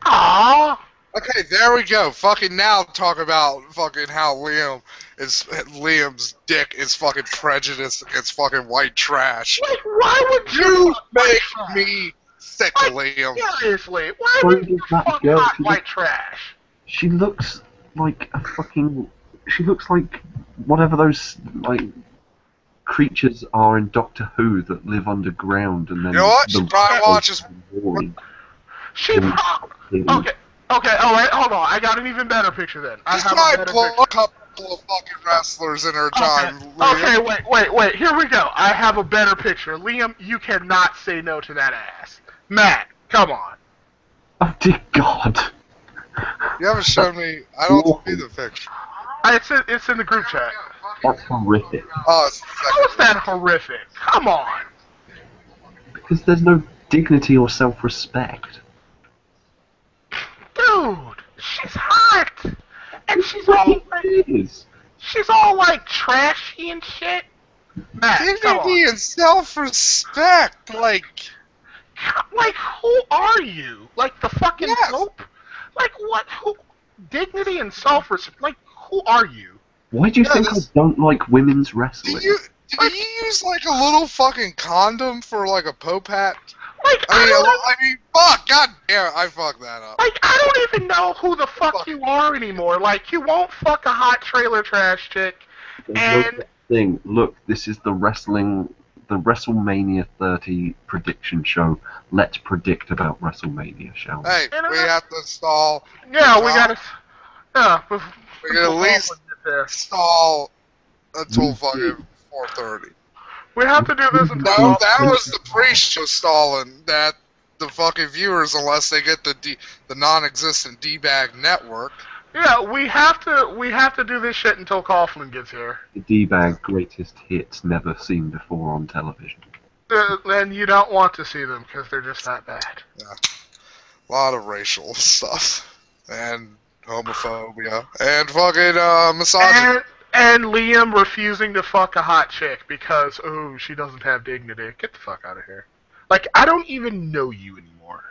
Aww. Okay, there we go. Fucking now talk about fucking how Liam's dick is fucking prejudiced against fucking white trash. Like, why would You make trash? me sick, Like, Liam. seriously, why Why would you does that fuck girl- hot she white trash? She looks like a fucking. She looks like whatever those like creatures are in Doctor Who that live underground and then. You know what? She probably watches. She probably... Okay, alright, hold on. I got an even better picture then. I She's have a probably better blown picture. a couple of fucking wrestlers in her time. Okay, Liam. wait. Here we go. I have a better picture. Liam, you cannot say no to that ass. Matt, come on. Oh dear God! You haven't shown me. I don't see the picture. It's in the group chat. That's horrific. Oh, it's the How is that horrific? Come on. Because there's no dignity or self-respect. Dude, she's hot. And she's all like trashy and shit. Matt, come dignity on. and self-respect. Like, who are you? Like the fucking Pope? Like what? Who? Dignity and self-respect. Like who are you? Why do you think I don't like women's wrestling? do you use like a little fucking condom for like a Pope hat? Like I mean, fuck, god damn, I fucked that up. Like, I don't even know who the fuck you are anymore. Like, you won't fuck a hot trailer trash chick, and... Look, this is the WrestleMania 30 prediction show. Let's predict about WrestleMania, shall we? Hey, we have to stall. Yeah, we gotta... Yeah, we can at least stall until fucking 4:30. We have to do this until... No, that was the pre-show stalling that the fucking viewers, unless they get the non-existent D-bag network. Yeah, we have to do this shit until Coughlin gets here. The D-bag greatest hits never seen before on television. Then you don't want to see them because they're just that bad. Yeah, a lot of racial stuff and homophobia and fucking misogyny. And Liam refusing to fuck a hot chick because, oh, she doesn't have dignity. Get the fuck out of here. Like, I don't even know you anymore.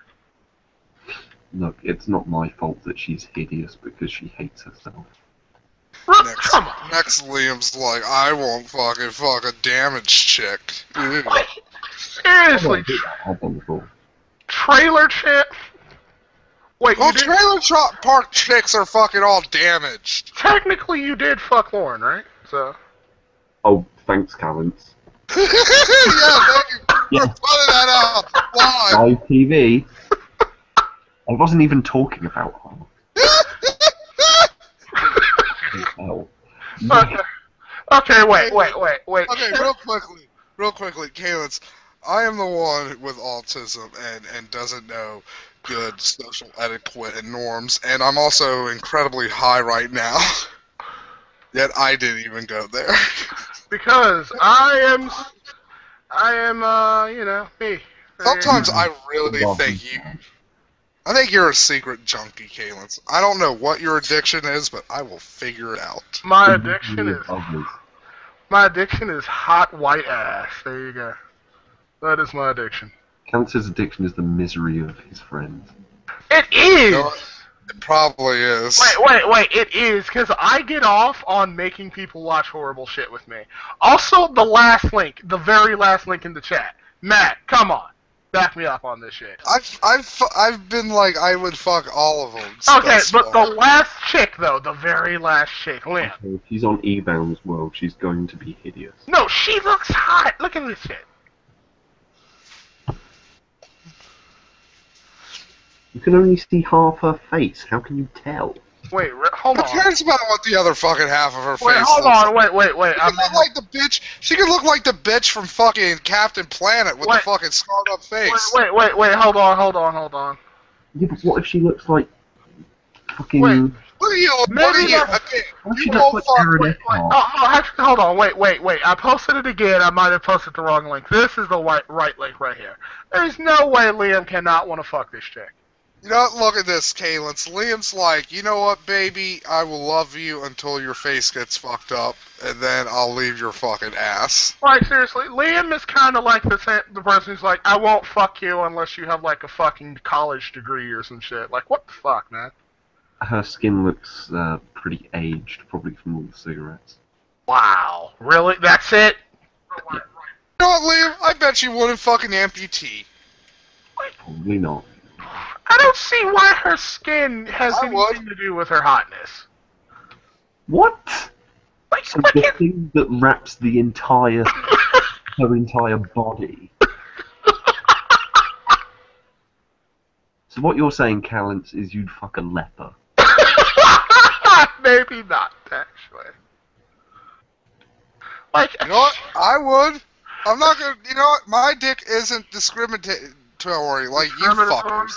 Look, it's not my fault that she's hideous because she hates herself. Come on. Next, Liam's like, I won't fucking fuck a damaged chick. Like, seriously. I've done before. Trailer chick? Wait, well, trailer park chicks are fucking all damaged. Technically, you did fuck Lauren, right? So. Oh, thanks, Callens. Yeah, thank you for putting that out. Why? Live TV. I wasn't even talking about her. Oh. Okay, wait. Okay, real quickly, Calens, I am the one with autism and doesn't know good social etiquette and norms, and I'm also incredibly high right now. Yet I didn't even go there. Because I am, you know, me. Sometimes I really think I think you're a secret junkie, Calens. I don't know what your addiction is, but I will figure it out. My addiction is hot white ass. There you go. That is my addiction. Cancer's addiction is the misery of his friends. It is! No, it probably is. Wait, it is, because I get off on making people watch horrible shit with me. Also, the very last link in the chat. Matt, come on. Back me up on this shit. I've been like, I would fuck all of them. Okay, but the last chick, though, the very last chick, Lynn. Okay, if she's on E-Bound's world, she's going to be hideous. No, she looks hot. Look at this shit. You can only see half her face. How can you tell? Wait, hold on. Who cares about what the other fucking half of her face hold looks on, like? wait. She could look like the bitch. She could look like the bitch from fucking Captain Planet with the fucking scarred up face. Wait, hold on. Yeah, but what if she looks like fucking... Wait. What are you? What are you? Okay, What if she you looks won't like fuck. Aaron Eckhart? Actually, hold on, wait. I posted it again. I might have posted the wrong link. This is the right link right here. There's no way Liam cannot want to fuck this chick. You know, look at this, Kaylin. Liam's like, you know what, baby? I will love you until your face gets fucked up, and then I'll leave your fucking ass. Like, seriously, Liam is kind of like the person who's like, I won't fuck you unless you have, like, a fucking college degree or some shit. Like, what the fuck, man? Her skin looks pretty aged, probably from all the cigarettes. Wow. Really? That's it? Yeah. You know what, Liam? I bet you wouldn't fucking amputee. Probably not. I don't see why her skin has I would. anything to do with her hotness. What? Like, So the thing that wraps the entire her entire body. So what you're saying, Callance, is you'd fuck a leper. Maybe not, actually. Like, You know what? I would. I'm not gonna. You know what? My dick isn't discriminatory like you fuckers.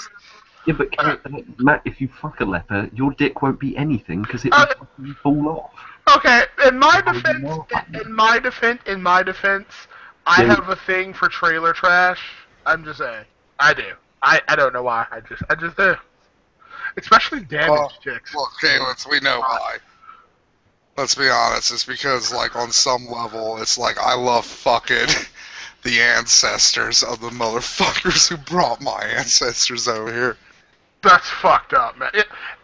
Yeah, but Matt, if you fuck a leper, your dick won't be anything because it will fucking fall off. Okay, in my defense, I have a thing for trailer trash. I'm just saying, I do. I don't know why. I just do. Especially damaged chicks. Look, Kaylin, we know why. Let's be honest. It's because, like, on some level, it's like I love fucking the ancestors of the motherfuckers who brought my ancestors over here. That's fucked up, man.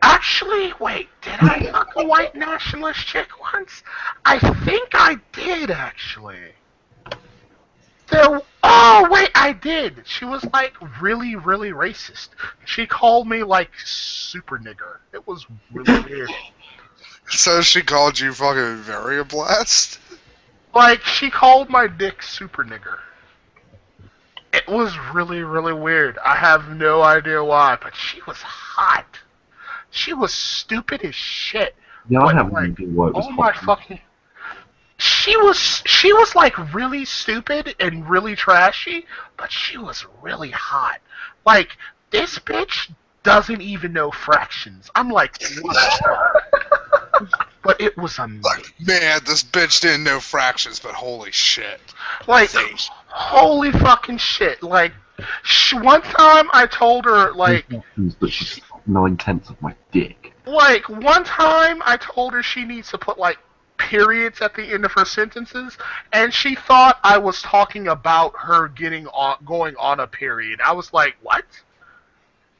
Actually, wait, did I fuck a white nationalist chick once? I think I did, actually. Oh, wait, I did. She was, like, really, really racist. She called me, like, super nigger. It was really weird. So she called you fucking Varioblast? Like, she called my dick super nigger. It was really, really weird. I have no idea why, but she was hot. She was stupid as shit. Yeah, but, I have like, no idea why it was oh my fucking... She was like really stupid and really trashy, but she was really hot. Like, this bitch doesn't even know fractions. I'm like, what? But it was amazing. Like, man, this bitch didn't know fractions, but holy shit. Like, holy fucking shit. Like, one time I told her, like... But she's 9/10 of my dick. Like, one time I told her she needs to put, like, periods at the end of her sentences, and she thought I was talking about her going on a period. I was like, what?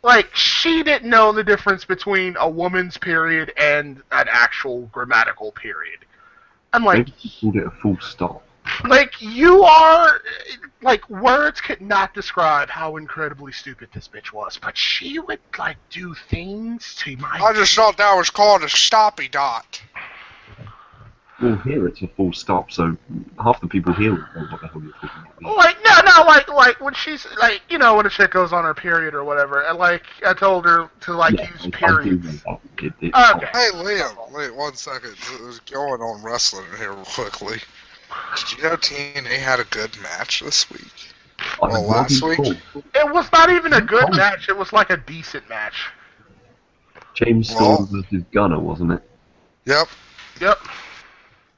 Like, she didn't know the difference between a woman's period and an actual grammatical period. I'm like... Maybe she called it a full stop. Like, you are... Like, words could not describe how incredibly stupid this bitch was, but she would, like, do things to my... I just thought that was called a stoppy dot. Well, here it's a full stop, so half the people here will know what the hell you're talking about. Like, no, like, when she's, like, you know, when a chick goes on her period or whatever, and, like, I told her to, like, use periods. Okay. Hey, Liam, wait 1 second. Going on wrestling here real quickly. Did you know TNA had a good match this week? Well, last week? It was not even a good match, it was, like, a decent match. James Storm versus Gunner, wasn't it? Yep.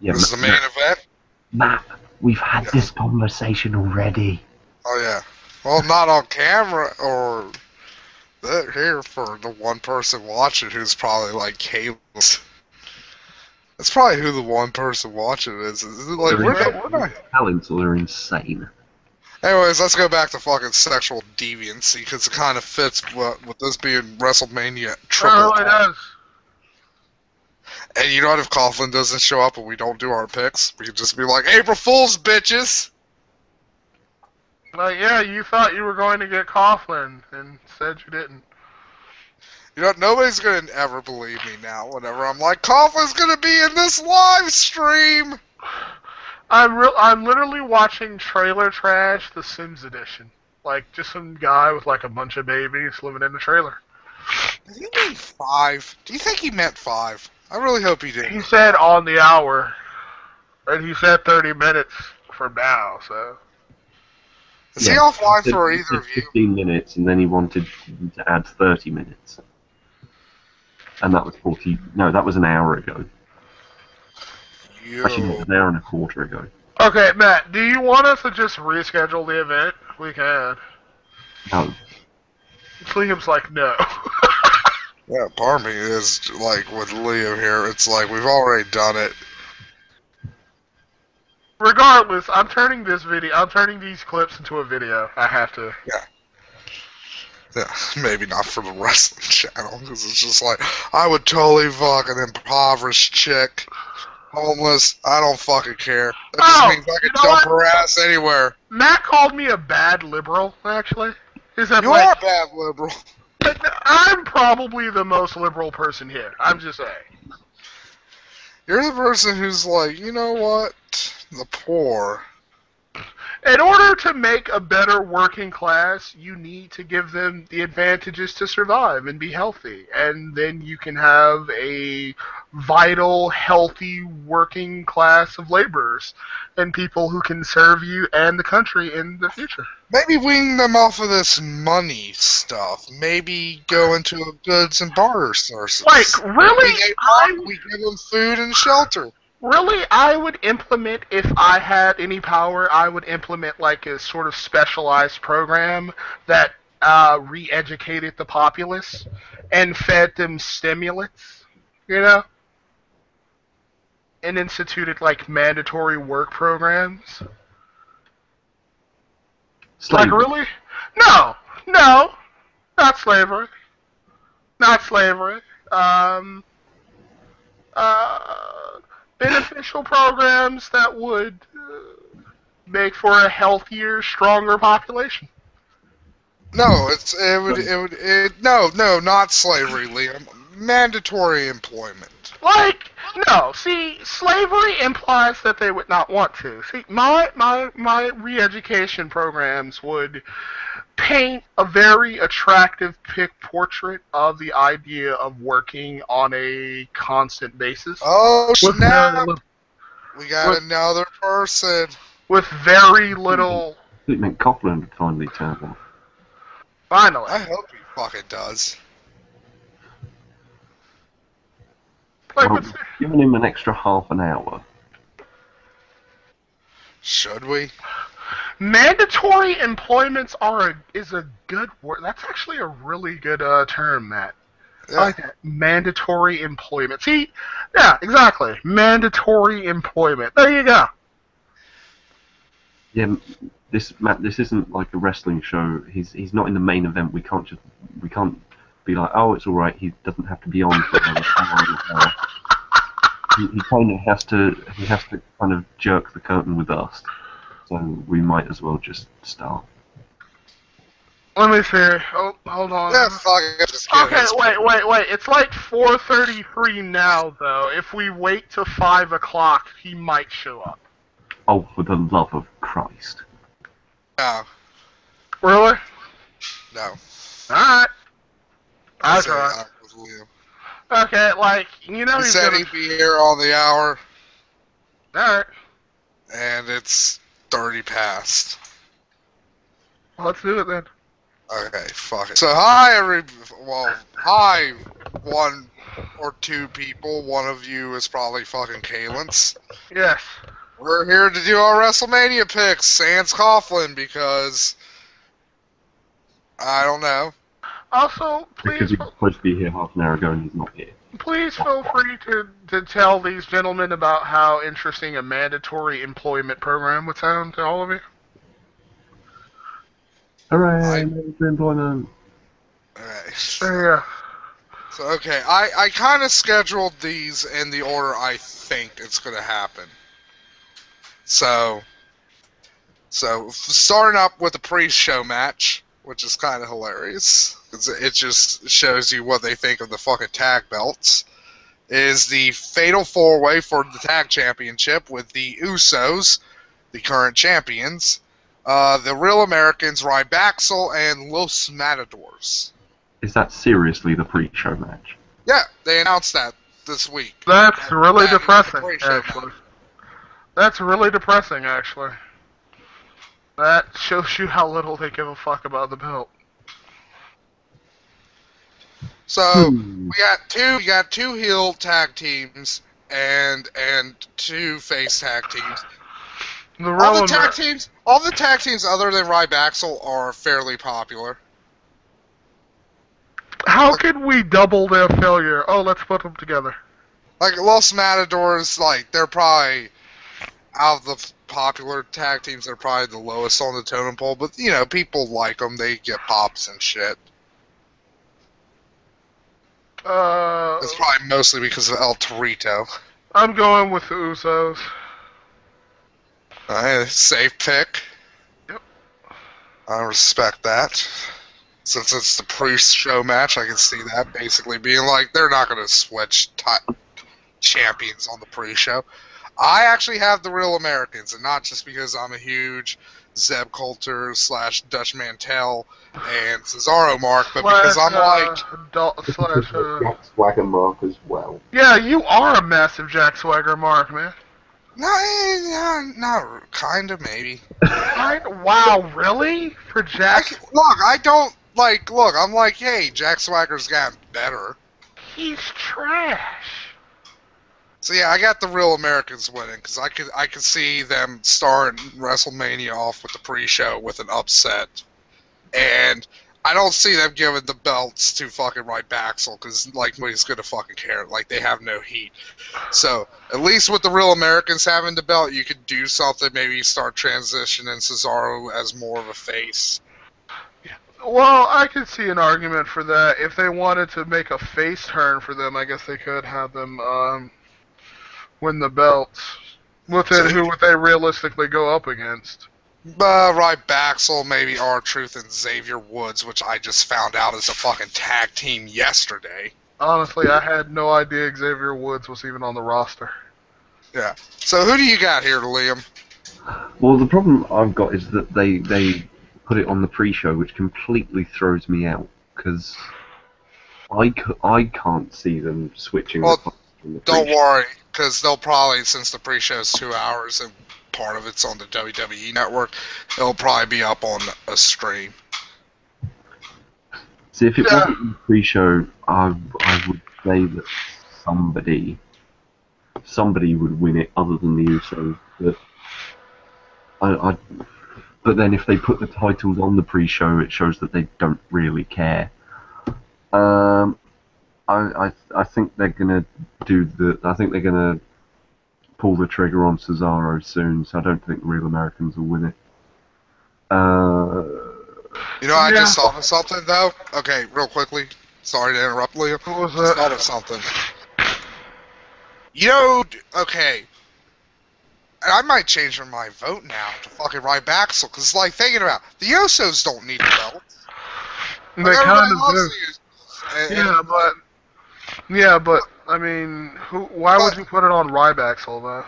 Yeah, This is the main event? Matt, we've had this conversation already. Oh, yeah. Well, not on camera, or... They're here for the one person watching who's probably like Caleb's. That's probably who the one person watching is. Is it like, we're not... Talents are insane. Anyways, let's go back to fucking sexual deviancy, because it kind of fits with this being WrestleMania triple. Oh, it does. And you know what, if Coughlin doesn't show up and we don't do our picks, we could just be like, April Fool's, bitches! Like, yeah, you thought you were going to get Coughlin, and said you didn't. You know what, nobody's gonna ever believe me now whenever I'm like, Coughlin's gonna be in this live stream! I'm literally watching Trailer Trash, the Sims edition. Like, just some guy with, like, a bunch of babies living in the trailer. Did he mean 5? Do you think he meant 5? I really hope he didn't. He said on the hour, and he said 30 minutes from now, so... Is he offline for either of you? 15 minutes, and then he wanted to add 30 minutes. And that was 40... No, that was an hour ago. Yo. Actually, it was an hour and a quarter ago. Okay, Matt, do you want us to just reschedule the event? We can. No. Liam's like, no. Yeah, part of me is like with Liam here. It's like we've already done it. Regardless, I'm turning these clips into a video. I have to. Yeah, maybe not for the wrestling channel, because it's just like, I would totally fuck an impoverished chick, homeless, I don't fucking care. That just means I could dump her ass anywhere. Matt called me a bad liberal, actually. He said, You are a bad liberal. I'm probably the most liberal person here. I'm just saying. You're the person who's like, you know what? The poor. In order to make a better working class, you need to give them the advantages to survive and be healthy. And then you can have a vital, healthy working class of laborers and people who can serve you and the country in the future. Maybe wean them off of this money stuff. Maybe go into a goods and barter sources. Like, really? We give them food and shelter. Really, I would implement, if I had any power, I would implement like a sort of specialized program that re-educated the populace and fed them stimulants, you know? And instituted like mandatory work programs. Slavery. Like, really? No, not slavery. Not slavery. Beneficial programs that would make for a healthier, stronger population. No, no, not slavery, Liam. Mandatory employment. Like, no, see, slavery implies that they would not want to. See, my re-education programs would paint a very attractive portrait of the idea of working on a constant basis. Oh, snap! We got another person. With very little... It meant Coughlin would finally turn off. Finally. I hope he fucking does. Like, well, giving him an extra half an hour. Should we? Mandatory employments is a good word. That's actually a really good term, Matt. Yeah. I like that. Mandatory employment. See? Yeah, exactly. Mandatory employment. There you go. Yeah, Matt, this isn't like a wrestling show. He's not in the main event. We can't be like, oh, it's all right. He doesn't have to be on for another hour. He kind of has to kind of jerk the curtain with us. So we might as well just start. Let me see. Oh, hold on. Yeah, fuck it. Just okay, wait. It's like 4:33 now, though. If we wait till 5 o'clock, he might show up. Oh, for the love of Christ. No. Really? No. Alright. I'll try. Okay, like, you know he said he'd be here on the hour. Alright. And it's 30 past. Well, let's do it then. Okay, fuck it. So hi one or two people. One of you is probably fucking Kalins. Yes. We're here to do our WrestleMania picks, sans Coughlin, because I don't know. Also, please... Because he was supposed to be here half an hour ago and he's not here. Please feel free to tell these gentlemen about how interesting a mandatory employment program would sound to all of you. Hooray, mandatory employment. Alright. Yeah. So, okay, I kind of scheduled these in the order I think it's going to happen. So starting up with the pre-show match, which is kind of hilarious, because it just shows you what they think of the fucking tag belts, is the Fatal 4-Way for the tag championship with the Usos, the current champions, the Real Americans, Rybaxel, and Los Matadors. Is that seriously the pre-show match? Yeah, they announced that this week. That's really depressing, actually. That's really depressing, actually. That shows you how little they give a fuck about the belt. So we got two heel tag teams and two face tag teams. All the tag teams other than Rybaxel are fairly popular. How can we double their failure? Oh, let's put them together. Like, Los Matadors, like, they're probably, out of the popular tag teams, they're probably the lowest on the totem pole, but, you know, people like them, they get pops and shit. It's probably mostly because of El Torito. I'm going with the Usos. Safe pick. Yep. I respect that. Since it's the pre-show match, I can see that basically being like, they're not going to switch champions on the pre-show. I actually have the Real Americans, and not just because I'm a huge Zeb Coulter / Dutch Mantel and Cesaro mark, but because I'm like... Jack Swagger mark as well. Yeah, you are a massive Jack Swagger mark, man. Not kind of, maybe. Wow, really? For Jack? I'm like, hey, Jack Swagger's gotten better. He's trash. So yeah, I got the Real Americans winning, because I could see them starting WrestleMania off with the pre-show with an upset. And I don't see them giving the belts to fucking Ryback, because, like, nobody's gonna fucking care. Like, they have no heat. So, at least with the Real Americans having the belt, you could do something, maybe start transitioning Cesaro as more of a face. Well, I could see an argument for that. If they wanted to make a face turn for them, I guess they could have them win the belts. Who would they realistically go up against? Ryback, maybe R-Truth and Xavier Woods, which I just found out is a fucking tag team yesterday. Honestly, I had no idea Xavier Woods was even on the roster. Yeah. So who do you got here, Liam? Well, the problem I've got is that they put it on the pre-show, which completely throws me out, because I can't see them switching. Well, don't worry, because they'll probably, since the pre-show's 2 hours and part of it's on the WWE network, it'll probably be up on a stream. See, if it wasn't the pre-show, I would say that somebody would win it other than the Usos. But then if they put the titles on the pre-show, it shows that they don't really care. I think they're gonna I think they're gonna pull the trigger on Cesaro soon, so I don't think the Real Americans will win it. I just thought of something, though. Okay, real quickly. Sorry to interrupt, Liam. What was that? Just thought of something. Okay. And I might change my vote now to fucking Ryback, because, like, thinking about it, the Usos don't need the belt. They kind of do. Yeah, but I mean, why would you put it on Ryback, though?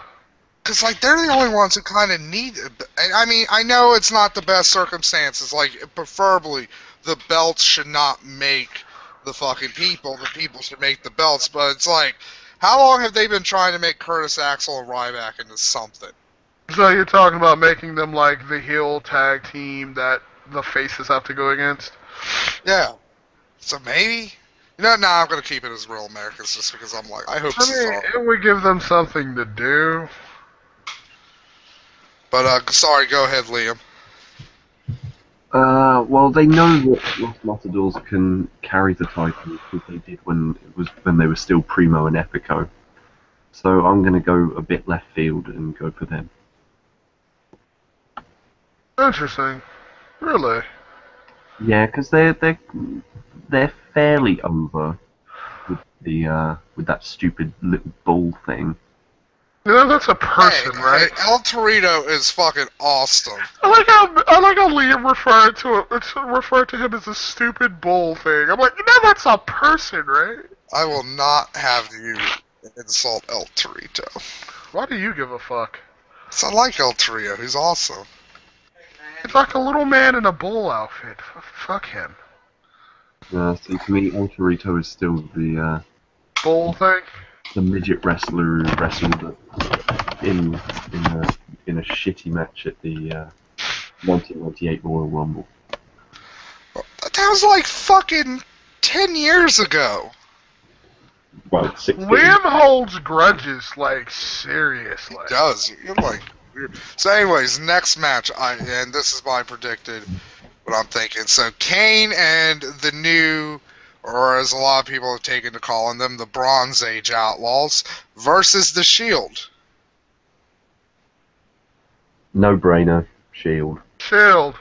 Because, like, they're the only ones who kind of need it. I mean, I know it's not the best circumstances. Like, preferably, the belts should not make the fucking people. The people should make the belts. But it's like, how long have they been trying to make Curtis Axel and Ryback into something? So you're talking about making them, like, the heel tag team that the faces have to go against? Yeah. So maybe... I'm going to keep it as Real Americans just because I'm like, I hope it would give them something to do. But, sorry, go ahead, Liam. Well, they know that Los Matadors can carry the title, because they did when they were still Primo and Epico. So I'm going to go a bit left field and go for them. Interesting. Really? Yeah, because they're fairly over with that stupid little bull thing. That's a person, right? Hey, El Torito is fucking awesome. I like how Liam referred to him as a stupid bull thing. I'm like, that's a person, right? I will not have you insult El Torito. Why do you give a fuck? I like El Torito. He's awesome. It's like a little man in a bull outfit. Fuck him. See, to me, El Torito is still the bull thing. The midget wrestler who wrestled in a shitty match at the 1998 Royal Rumble. That was like fucking 10 years ago. Well, 16. Liam holds grudges, like, seriously. He does. You're like weird. So, anyways, next match, and this is my predicted, what I'm thinking. So, Kane and the new or as a lot of people have taken to calling them, the Bronze Age Outlaws, versus the Shield. No brainer. Shield. Shield.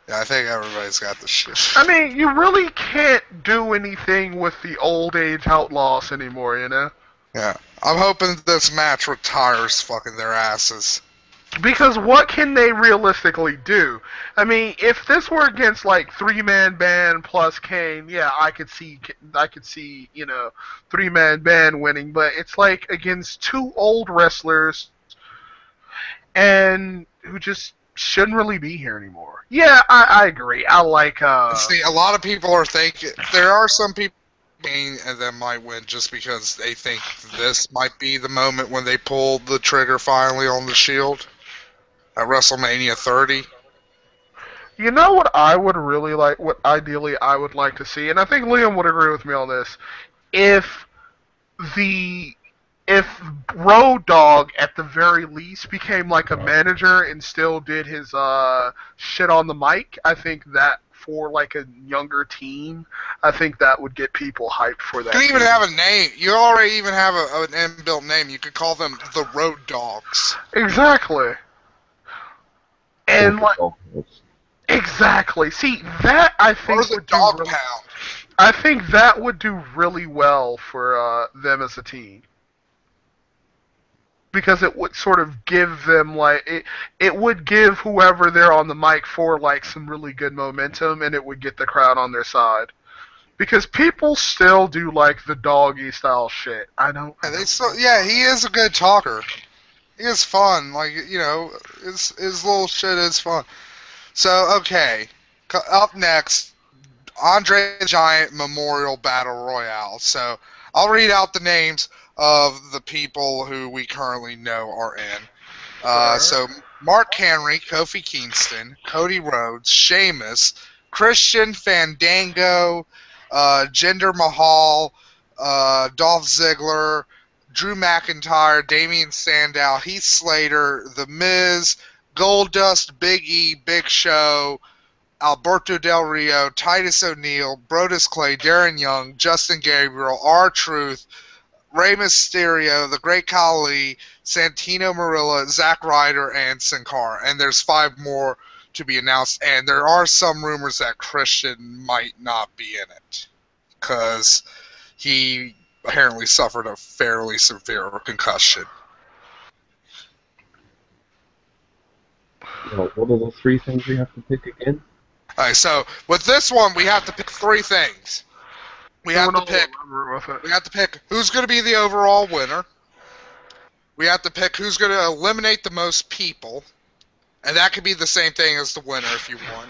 Yeah, I think everybody's got the Shield. I mean, you really can't do anything with the old age outlaws anymore, you know? Yeah. I'm hoping this match retires fucking their asses. Because what can they realistically do? I mean, if this were against like 3-man band plus Kane, yeah, I could see, you know, 3-man band winning. But it's like against two old wrestlers and who just shouldn't really be here anymore. Yeah, I agree. I like. See, a lot of people are thinking there are some people and then might win just because they think this might be the moment when they pull the trigger finally on the Shield at WrestleMania 30. You know what I would really like, what ideally I would like to see, and I think Liam would agree with me on this, if the if Road Dogg at the very least became like a manager and still did his shit on the mic, I think that for like a younger team, I think that would get people hyped for that. You could even team. have a name. You already even have an inbuilt name. You could call them the Road Dogs. Exactly. And like, exactly. See, that I Or think the would do Dog really, Pound. I think that would do really well for them as a team. Because it would sort of give them like it would give whoever they're on the mic for like some really good momentum, and it would get the crowd on their side. Because people still do like the doggy style shit. I don't. Yeah, yeah, he is a good talker. He is fun. Like, you know, his little shit is fun. So, okay. Up next, Andre the Giant Memorial Battle Royale. So, I'll read out the names of the people who we currently know are in. So, Mark Henry, Kofi Kingston, Cody Rhodes, Sheamus, Christian Fandango, Jinder Mahal, Dolph Ziggler, Drew McIntyre, Damian Sandow, Heath Slater, The Miz, Goldust, Big E, Big Show, Alberto Del Rio, Titus O'Neil, Brodus Clay, Darren Young, Justin Gabriel, R-Truth, Rey Mysterio, The Great Khali, Santino Marella, Zack Ryder, and Sin Cara. And there's 5 more to be announced. And there are some rumors that Christian might not be in it, because he apparently suffered a fairly severe concussion. Right, what are the 3 things we have to pick again? Alright, so with this one, we have to pick 3 things. We have to pick who's going to be the overall winner. We have to pick who's going to eliminate the most people. And that could be the same thing as the winner if you want.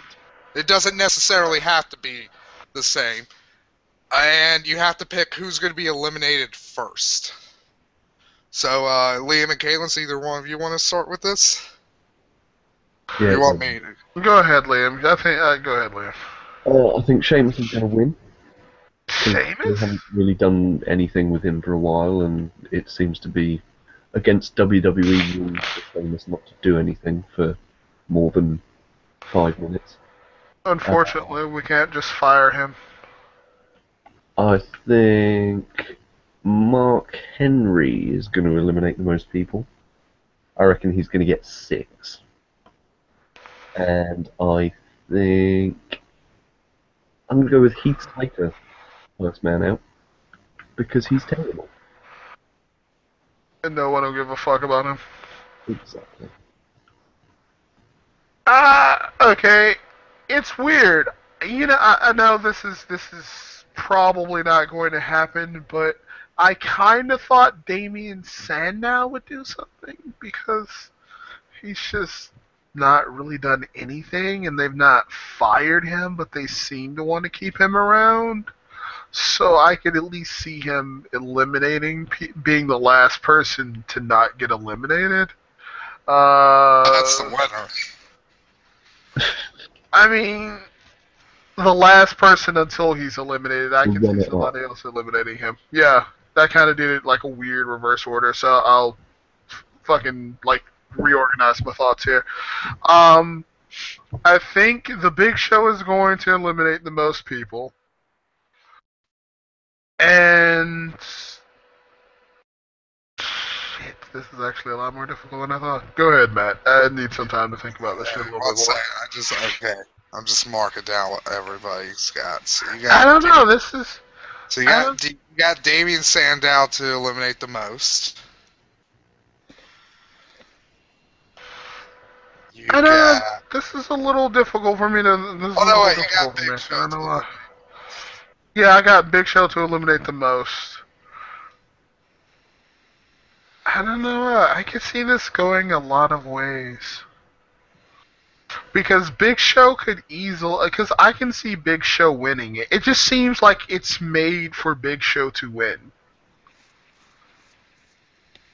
It doesn't necessarily have to be the same. And you have to pick who's going to be eliminated first. So, Liam and Caitlin, either one of you want to start with this? Yeah, you want me to? Go ahead, Liam. I think. Go ahead, Liam. I think Sheamus is going to win. They Sheamus? haven't really done anything with him for a while, and it seems to be against WWE rules for Sheamus not to do anything for more than 5 minutes. Unfortunately, we can't just fire him. I think Mark Henry is going to eliminate the most people. I reckon he's going to get 6. And I think I'm going to go with Heath Slater, first man out, because he's terrible. And no one will give a fuck about him. Exactly. Okay. It's weird. You know, I know this is probably not going to happen, but I kind of thought Damian Sandow would do something because he's just not really done anything, and they've not fired him, but they seem to want to keep him around. So I could at least see him eliminating, being the last person to not get eliminated. That's the winner. I mean, the last person until he's eliminated. I can see somebody else eliminating him. Yeah, that kind of did it like a weird reverse order. So I'll fucking like reorganize my thoughts here. I think the Big Show is going to eliminate the most people. This is actually a lot more difficult than I thought. Go ahead, Matt. I need some time to think about this shit a little One bit more. second. Okay. I'm just marking down what everybody's got. So you I got. don't know. This is. So you got Damien Sandow to eliminate the most. You I don't know. got. This is a little difficult for me to. This is Oh a no, little wait. You difficult got for me. Big I Show don't to know why. eliminate. Yeah, I got Big Show to eliminate the most. I don't know. I could see this going a lot of ways. Because Big Show could easily. Because I can see Big Show winning it. It just seems like it's made for Big Show to win.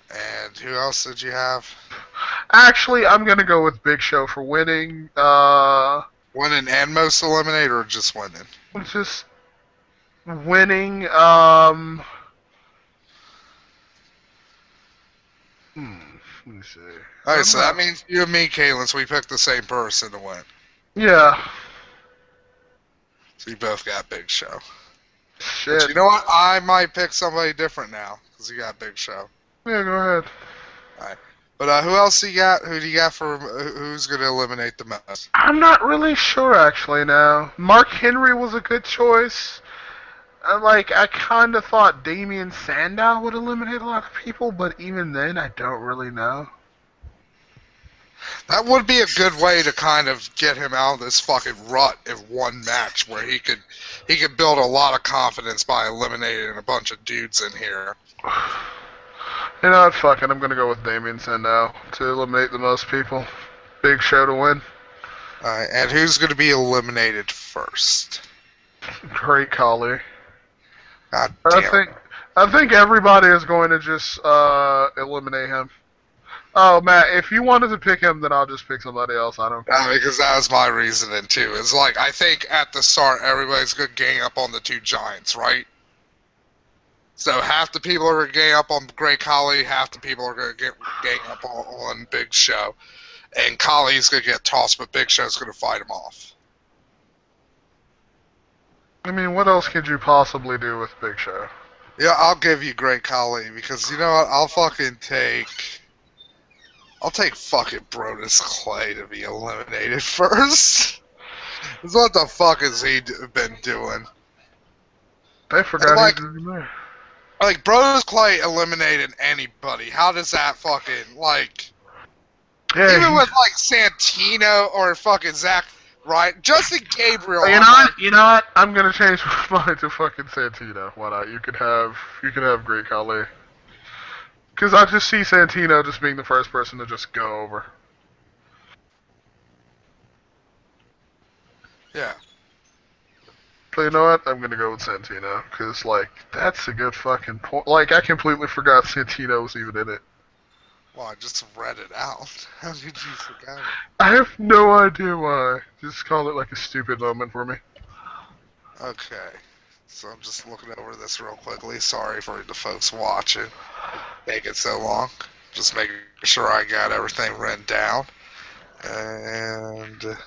And who else did you have? Actually, I'm gonna go with Big Show for winning. Winning and most eliminated, or just winning? Just winning. Let me see. Alright, so that means you and me, Caitlin, so we picked the same person to win. Yeah. So you both got Big Show. Shit. But you know what? I might pick somebody different now, because you got Big Show. Yeah, go ahead. Alright. But who else you got? Who do you got for who's going to eliminate the most? I'm not really sure actually now. Mark Henry was a good choice. I kind of thought Damien Sandow would eliminate a lot of people, but even then, I don't really know. That would be a good way to kind of get him out of this fucking rut in one match, where he could build a lot of confidence by eliminating a bunch of dudes in here. You know what? Fuck it. I'm gonna go with Damien Sandow to eliminate the most people. Big Show to win. Alright, and who's going to be eliminated first? Great Khali. God damn. I think everybody is going to just eliminate him. Oh, Matt, if you wanted to pick him, then I'll just pick somebody else. I don't care. Because that was my reasoning too. It's like, I think at the start everybody's going to gang up on the two giants, right? So half the people are going to gang up on Great Khali, half the people are going to gang up on Big Show. And Khali's going to get tossed, but Big Show's going to fight him off. I mean, what else could you possibly do with Big Show? Yeah, I'll give you Great Khali, because you know what? I'll take fucking Brodus Clay to be eliminated first. Because what the fuck has he been doing? They forgot like, he was in there. Like, Brodus Clay eliminated anybody. How does that fucking, like... Yeah, even with, like, Santino or fucking Zach... Right, Justin Gabriel. You know what? I'm gonna change my mind to fucking Santino. Why not? You could have Great Khali. Because I just see Santino just being the first person to just go over. Yeah. But you know what? I'm gonna go with Santino. Because, that's a good fucking point. I completely forgot Santino was even in it. Well, I just read it out. How did you forget it? I have no idea why. Just call it a stupid moment for me. Okay. So I'm just looking over this real quickly. Sorry for the folks watching. Taking so long. Just making sure I got everything written down. And...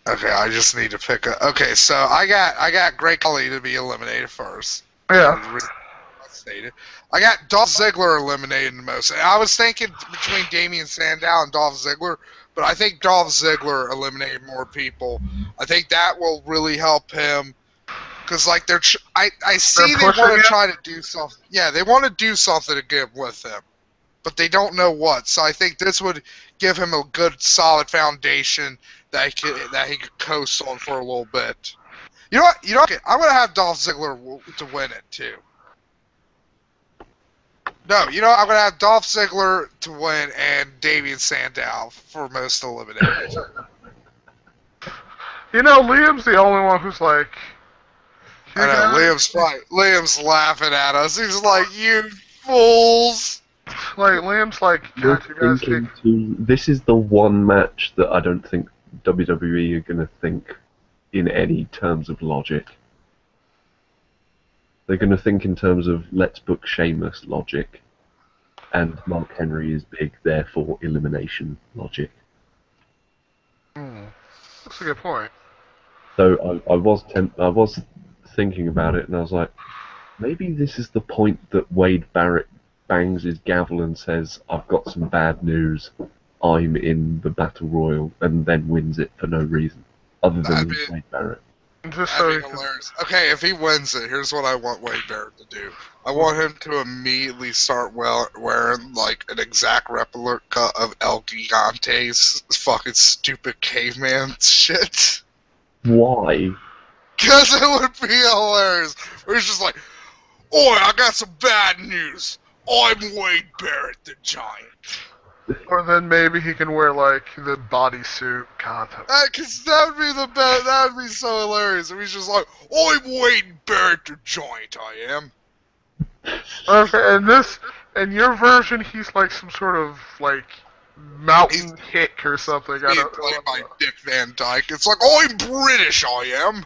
okay, I just need to pick a... okay, so I got Great Khali to be eliminated first. Yeah. I got Dolph Ziggler eliminated the most. I was thinking between Damien Sandow and Dolph Ziggler, but I think Dolph Ziggler eliminated more people. I think that will really help him, because I see they want to try to do something. Yeah, they want to do something to get with him, but they don't know what. So I think this would give him a good, solid foundation that he could coast on for a little bit. You know what? I'm gonna have Dolph Ziggler to win it too. No, I'm going to have Dolph Ziggler to win and Damien Sandow for most eliminated. Liam's the only one who's like... I know, Liam's laughing at us. He's like, you fools! Liam's like, God, you guys kick... This is the one match that I don't think WWE are going to think in any terms of logic. They're going to think in terms of let's book Sheamus logic, and Mark Henry is big, therefore elimination logic. That's a good point. So I was thinking about it, and I was like, Maybe this is the point that Wade Barrett bangs his gavel and says, "I've got some bad news. I'm in the Battle Royal," and then wins it for no reason, other than Wade Barrett. That'd be hilarious. Okay, if he wins it, here's what I want Wade Barrett to do. I want him to immediately start wearing, like, an exact replica of El Gigante's fucking stupid caveman shit. Why? Because it would be hilarious. Where he's just like, "Oi, I got some bad news. I'm Wade Barrett the Giant." Or then maybe he can wear, like, the bodysuit. God. Because that would be the best. That would be so hilarious. If he's just like, "I'm Wade Barrett the Giant, I am." Okay, in your version, he's like some sort of, like, mountain hick or something. I Being don't played by Dick Van Dyke. It's like, "I'm British, I am."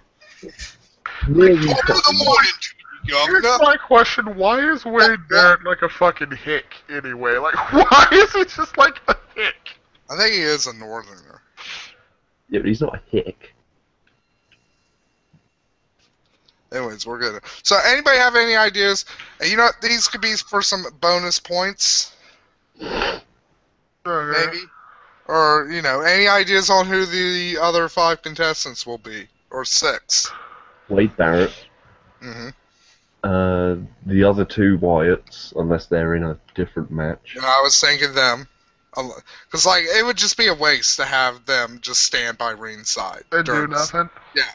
Really? Top of the morning to you, Here's governor. my question: why is Wade Barrett like a fucking hick anyway? Like, why is he just like a hick? I think he is a northerner. Yeah, but he's not a hick. Anyways, we're good. So, anybody have any ideas? And you know what? These could be for some bonus points, maybe? Or, you know, any ideas on who the other 5 contestants will be? Or 6? Wade Barrett. Mm-hmm. The other 2 Wyatts, unless they're in a different match. Yeah, I was thinking them. Because, like, it would just be a waste to have them just stand by ringside. And do nothing? Yeah.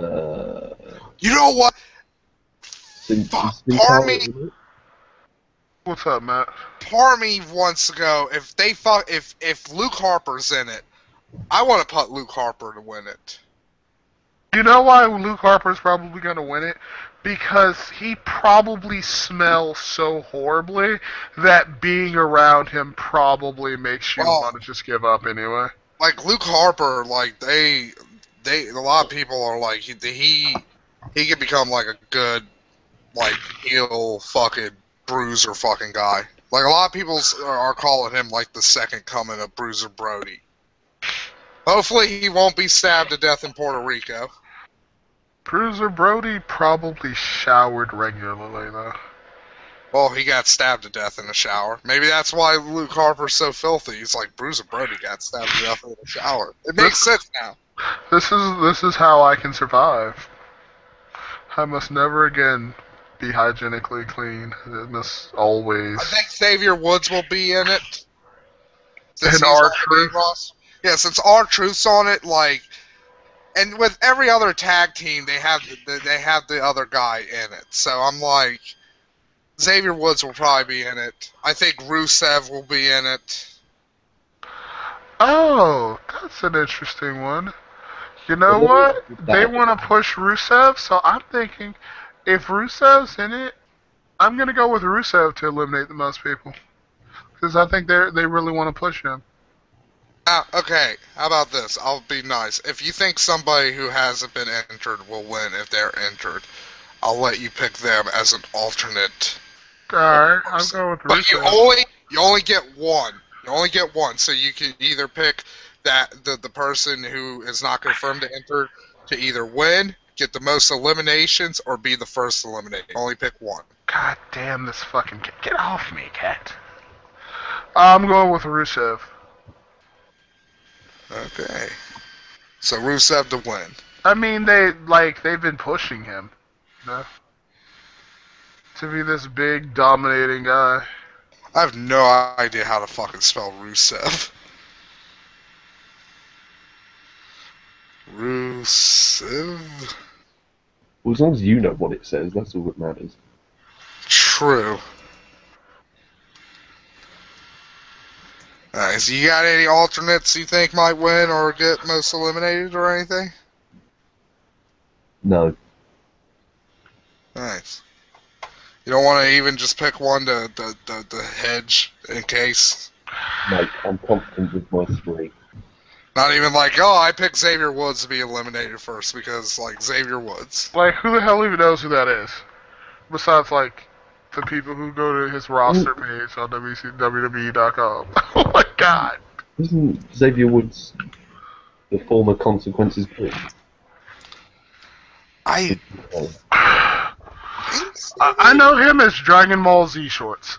Uh, You know what? Fuck, part me... What's up, Matt? Part of me wants to go, if Luke Harper's in it, I want to put Luke Harper to win it. You know why Luke Harper's probably going to win it? Because he probably smells so horribly that being around him probably makes you want to just give up anyway. Like, Luke Harper, like, a lot of people are like, he could become, like, a good, like, heel fucking bruiser fucking guy. Like, a lot of people are calling him, like, the second coming of Bruiser Brody. Hopefully he won't be stabbed to death in Puerto Rico. Bruiser Brody probably showered regularly, though. Well, he got stabbed to death in the shower. Maybe that's why Luke Harper's so filthy. He's like, Bruiser Brody got stabbed to death in the shower. It makes sense now. This is how I can survive. I must never again be hygienically clean. It must always. I think Xavier Woods will be in it. And R-Truth. Yeah, since R-Truth's on it, like, and with every other tag team, they have the other guy in it. So I'm like, Xavier Woods will probably be in it. I think Rusev will be in it. Oh, that's an interesting one. You know what? They want to push Rusev, so I'm thinking if Rusev's in it, I'm going to go with Rusev to eliminate the most people. Because I think they really want to push him. Okay, how about this? I'll be nice. If you think somebody who hasn't been entered will win if they're entered, I'll let you pick them as an alternate. Alright, I'll go with Rusev. But you only get one. You only get one, so you can either pick the person who is not confirmed to enter to either win, get the most eliminations, or be the first eliminated. Only pick one. God damn this fucking cat. Get off me, cat. I'm going with Rusev. Okay. So Rusev to win. I mean, they've been pushing him, you know? To be this big, dominating guy. I have no idea how to fucking spell Rusev. Rusev? Well, as long as you know what it says, that's all that matters. True. Alright, so you got any alternates you think might win or get most eliminated or anything? No. Nice. You don't want to even just pick one to hedge in case? Like, I'm confident with my 3. Not even like, oh, I picked Xavier Woods to be eliminated first because, like, Xavier Woods. Like, who the hell even knows who that is? Besides, like, the people who go to his roster page on WWE.com. Oh my god. Isn't Xavier Woods the former Consequences pick? You jeans? I know him as Dragon Ball Z shorts.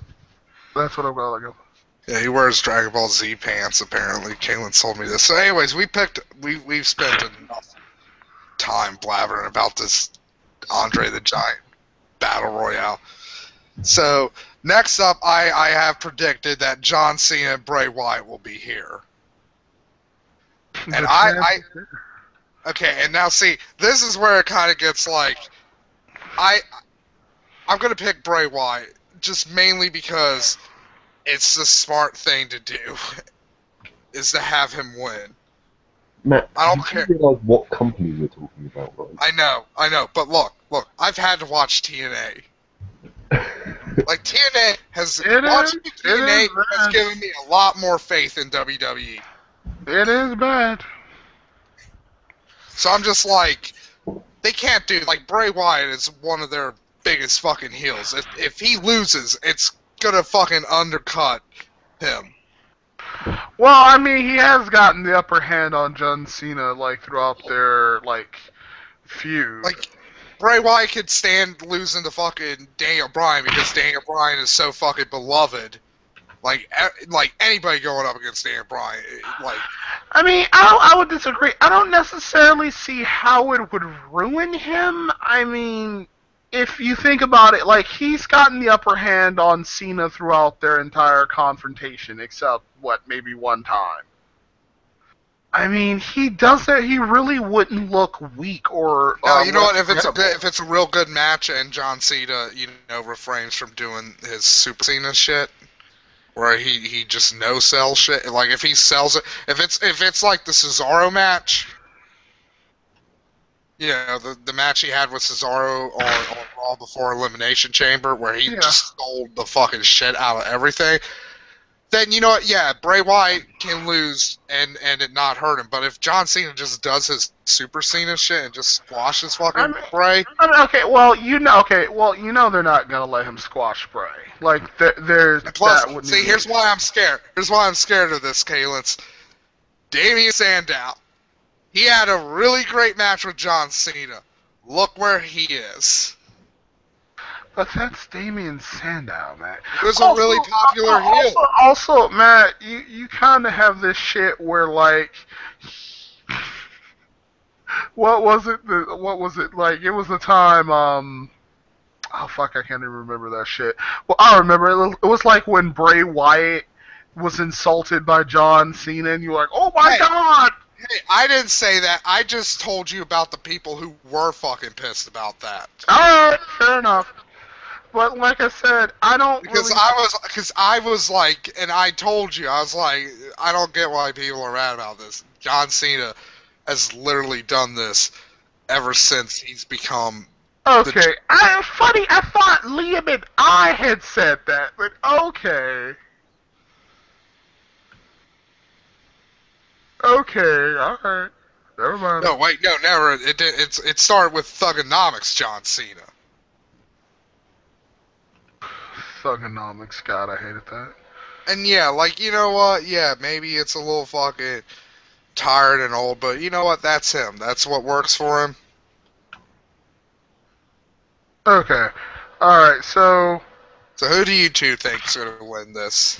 That's what I'm gonna go. Yeah, he wears Dragon Ball Z pants. Apparently, Kaylin told me this. So, anyways, we've spent enough time blabbering about this Andre the Giant Battle Royale. So next up, I have predicted that John Cena and Bray Wyatt will be here. And okay, and now see, this is where it kind of gets like, I'm gonna pick Bray Wyatt just mainly because it's the smart thing to do, is to have him win. Matt, I don't care. You realise what company we're talking about, right? I know, but look, I've had to watch TNA. Like TNA watching TNA has given me a lot more faith in WWE. It is bad. So I'm just like, they can't do, like, Bray Wyatt is one of their biggest fucking heels. If he loses, it's gonna fucking undercut him. Well, I mean, he has gotten the upper hand on John Cena, like, throughout their, like, feud. Like, Bray Wyatt could stand losing to fucking Daniel Bryan because Daniel Bryan is so fucking beloved. Like anybody going up against Daniel Bryan, like. I mean, I would disagree. I don't necessarily see how it would ruin him. I mean, if you think about it, like, he's gotten the upper hand on Cena throughout their entire confrontation, except, maybe one time. I mean, he really wouldn't look weak or... No, you know what, if it's a real good match and John Cena, refrains from doing his Super Cena shit, where he just no-sells shit, like, if he sells it, if it's like the Cesaro match, the match he had with Cesaro on Raw before Elimination Chamber, where he just stole the fucking shit out of everything, then you know what? Yeah, Bray Wyatt can lose and it not hurt him. But if John Cena just does his Super Cena shit and just squashes fucking Bray, they're not gonna let him squash Bray. Like, there's plus, that. See, here's why I'm scared. Here's why I'm scared of this, Kalins. Damien Sandow, he had a really great match with John Cena. Look where he is. But that's Damien Sandow, man. He was a really popular heel. Also, Matt, you kind of have this shit where, like, what was it? Like, it was the time, oh fuck, I can't even remember that shit. Well, I remember, it was like when Bray Wyatt was insulted by John Cena, and you were like, oh my god! Hey, I didn't say that. I just told you about the people who were fucking pissed about that. Alright, fair enough. But like I said, I was like, and I told you, I was like, I don't get why people are mad about this. John Cena has literally done this ever since he's become. Okay, funny. I thought Liam and I had said that, but okay. Okay, all right. Never mind. No, wait, no, never. It started with Thugonomics, John Cena. Thugonomics, God, I hated that. And yeah, like, you know what? Yeah, maybe it's a little fucking tired and old, but you know what? That's him. That's what works for him. Okay. Alright, so... So who do you two think is going to win this?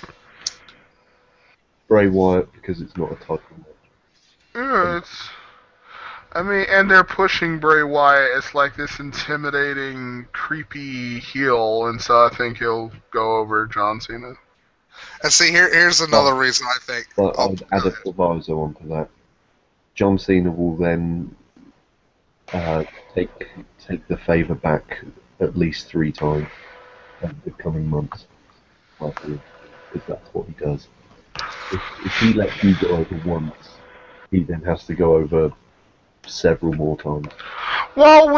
Bray Wyatt, because it's not a title match. Yeah, and they're pushing Bray Wyatt as like this intimidating, creepy heel, and so I think he'll go over John Cena. And see, here's another reason I think. But I'd add a proviso onto that. John Cena will then take the favour back at least 3 times over the coming months, I feel, if that's what he does. If he lets you go over once, he then has to go over several more times. Well,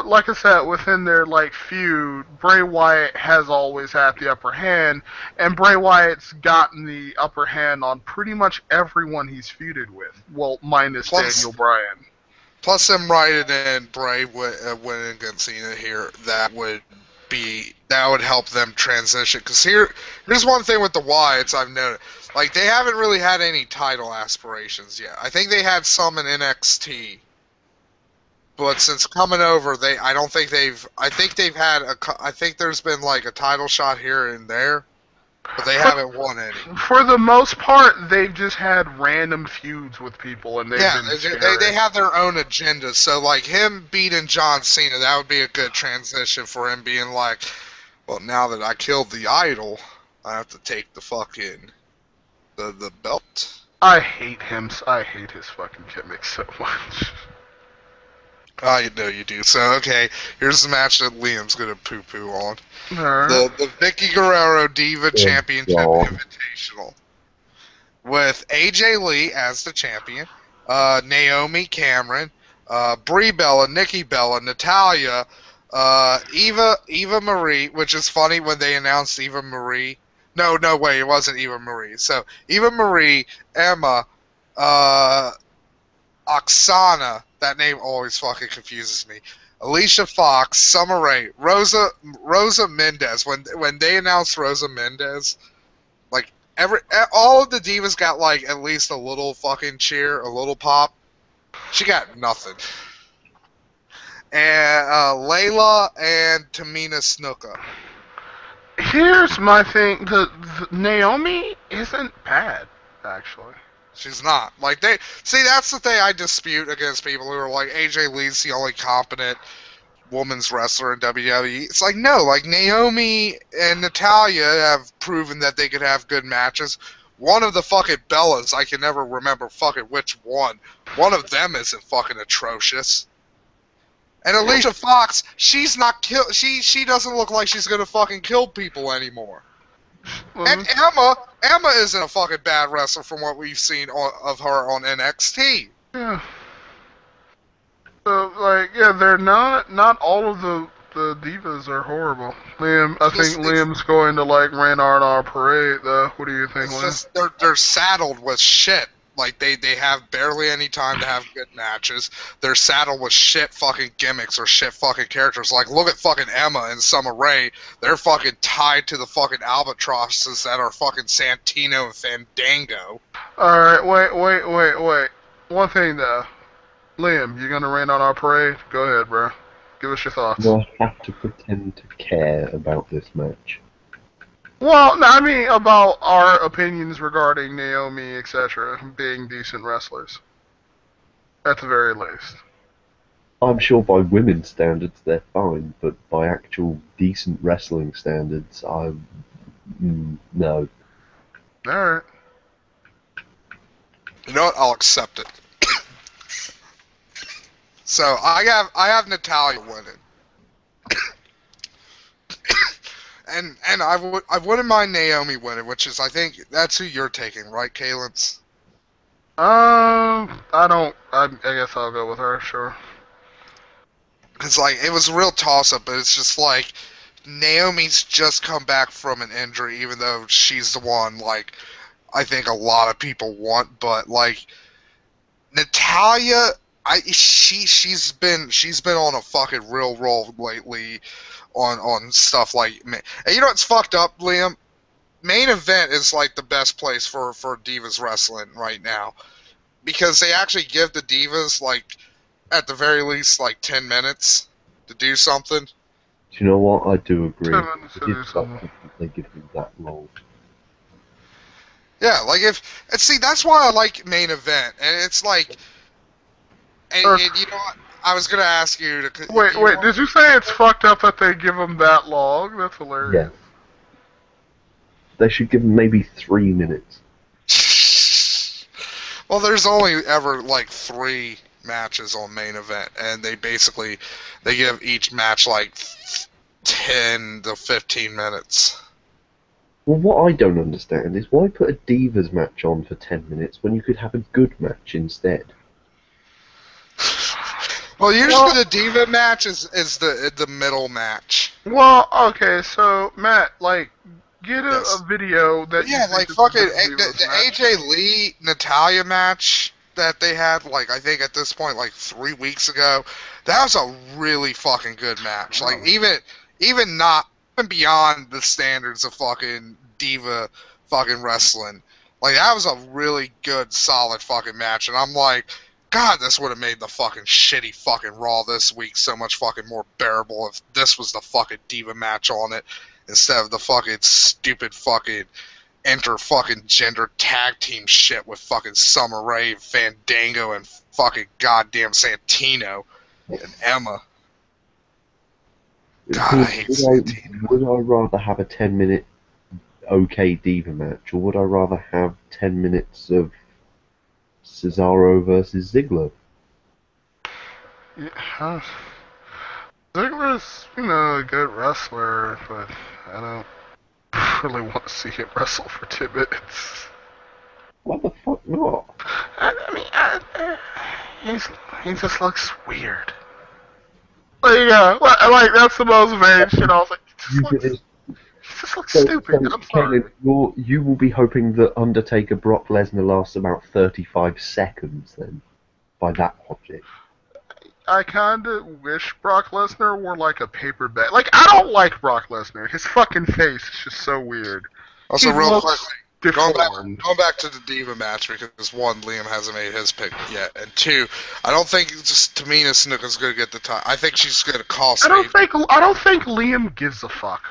like I said, within their like feud, Bray Wyatt has always had the upper hand, and Bray Wyatt's gotten the upper hand on pretty much everyone he's feuded with. Well, minus Daniel Bryan. Plus, him riding in Bray winning against Cena here, that would help them transition. Because here's one thing with the Wyatts I've noticed. Like, they haven't really had any title aspirations yet. I think they had some in NXT. But since coming over, I don't think I think they've had I think there's been like a title shot here and there, but they haven't won any. For the most part, they've just had random feuds with people, and they've been they have their own agenda. So like him beating John Cena, that would be a good transition for him being like, well, now that I killed the idol, I have to take the fucking the belt. I hate him. I hate his fucking gimmick so much. I know you do. So, okay, here's the match that Liam's going to poo-poo on. Right. The Vicky Guerrero Diva Championship Invitational. With AJ Lee as the champion, Naomi Cameron, Brie Bella, Nikki Bella, Natalya, Eva Marie, which is funny when they announced Eva Marie. No, wait, it wasn't Eva Marie. So, Eva Marie, Emma, Oksana, that name always fucking confuses me. Alicia Fox, Summer Rae, Rosa Mendez. When they announced Rosa Mendez, like all of the divas got like at least a little fucking cheer, a little pop. She got nothing. And Layla and Tamina Snuka. Here's my thing: the Naomi isn't bad, actually. She's not. Like that's the thing I dispute against people who are like AJ Lee's the only competent women's wrestler in WWE. It's like no, like Naomi and Natalya have proven that they could have good matches. One of the fucking Bellas, I can never remember fucking which one. One of them isn't fucking atrocious. And Alicia Fox, she's not she doesn't look like she's gonna fucking kill people anymore. And Emma isn't a fucking bad wrestler from what we've seen of her on NXT. Yeah. So, like, yeah, they're not all of the divas are horrible. Liam, I think Liam's going to like rain on our parade, though. What do you think, Liam? Just, they're saddled with shit. Like, they have barely any time to have good matches. They're saddled with shit fucking gimmicks or shit fucking characters. Like, look at fucking Emma and Summer Rae. They're fucking tied to the fucking albatrosses that are fucking Santino and Fandango. Alright, wait. One thing, though. Liam, you gonna rain on our parade? Go ahead, bro. Give us your thoughts. Do I have to pretend to care about this match? Well, no, I mean about our opinions regarding Naomi, etc., being decent wrestlers. At the very least. I'm sure by women's standards they're fine, but by actual decent wrestling standards, no. Alright. You know what? I'll accept it. So I have Natalya winning. And I wouldn't mind Naomi winning, which is I think that's who you're taking, right, Kalins? I guess I'll go with her, sure. It's like it was a real toss-up, but it's just like Naomi's just come back from an injury, even though she's the one like I think a lot of people want, but like Natalya, she's been on a fucking real roll lately on stuff like, and you know what's fucked up, Liam? Main Event is like the best place for Divas wrestling right now, because they actually give the Divas like at the very least like 10 minutes to do something. Do you know what? I do agree. 10 minutes to do something. They give them that long. Yeah, like see, that's why I like Main Event, and it's like, and you know what? I was gonna ask you to wait. Did you say it's fucked up that they give them that long? That's hilarious. Yeah. They should give them maybe 3 minutes. Well, there's only ever like 3 matches on Main Event, and they give each match like 10 to 15 minutes. Well, what I don't understand is why put a Divas match on for 10 minutes when you could have a good match instead? Well, usually the Diva match is the middle match. Well, okay, so Matt, like, get a video that like fucking the AJ Lee Natalya match that they had, like I think at this point like 3 weeks ago. That was a really fucking good match. Like even beyond the standards of fucking diva fucking wrestling. Like that was a really good, solid fucking match, and I'm like, God, this would have made the fucking shitty fucking Raw this week so much fucking more bearable if this was the fucking Diva match on it instead of the fucking stupid fucking fucking gender tag team shit with fucking Summer Rae, Fandango, and fucking goddamn Santino and Emma. God, I hate Santino. Would I rather have a 10-minute okay Diva match, or would I rather have 10 minutes of Cesaro versus Ziggler? Yeah, Ziggler's, a good wrestler, but I don't really want to see him wrestle for 2 minutes. What the fuck not? He just looks weird. Like that's the most vain shit. I was like, he just looks stupid. I'm sorry. Kaylin, you will be hoping that Undertaker Brock Lesnar lasts about 35 seconds then, by that logic. I kinda wish Brock Lesnar were like a paper bag. Like, I don't like Brock Lesnar. His fucking face is just so weird. Also, real quick, going back to the Diva match, because one, Liam hasn't made his pick yet, and two, I don't think just Tamina Snuka's gonna get the time. I think she's gonna cost. I don't think Liam gives a fuck.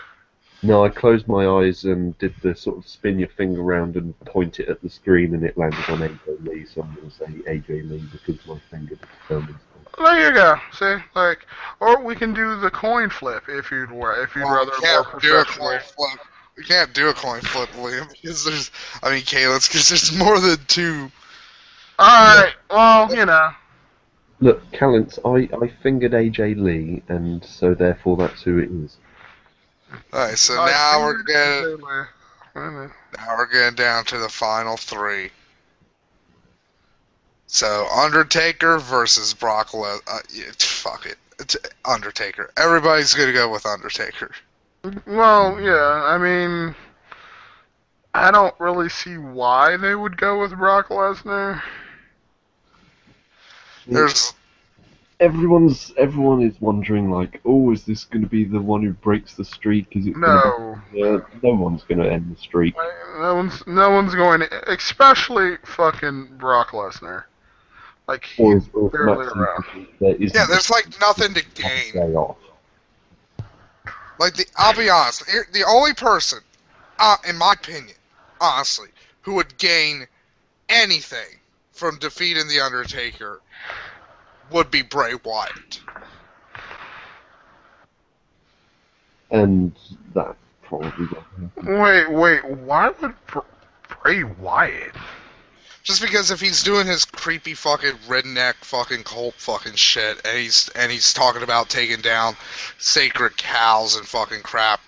No, I closed my eyes and did the sort of spin your finger around and point it at the screen, and it landed on AJ Lee, so I'm going to say AJ Lee because my finger determines. There you go. See, or we can do the coin flip if you'd rather. Do a coin flip. We can't do a coin flip, Liam, because because there's more than two. Alright, well, Look, Callants, I fingered AJ Lee, and so therefore that's who it is. Alright, so now we're getting down to the final three. So, Undertaker versus Brock Lesnar. Fuck it. It's Undertaker. Everybody's gonna go with Undertaker. Well, yeah, I don't really see why they would go with Brock Lesnar. Everyone is wondering, like, is this going to be the one who breaks the streak? Is it? No. No one's going to end the streak. No one's going to, especially fucking Brock Lesnar. Like, he's barely around. Yeah, there's nothing to gain. I'll be honest, the only person, in my opinion, honestly, who would gain anything from defeating The Undertaker would be Bray Wyatt. And that probably doesn't happen. Wait, why would Bray Wyatt? Just because if he's doing his creepy fucking redneck fucking cult fucking shit, and he's talking about taking down sacred cows and fucking crap,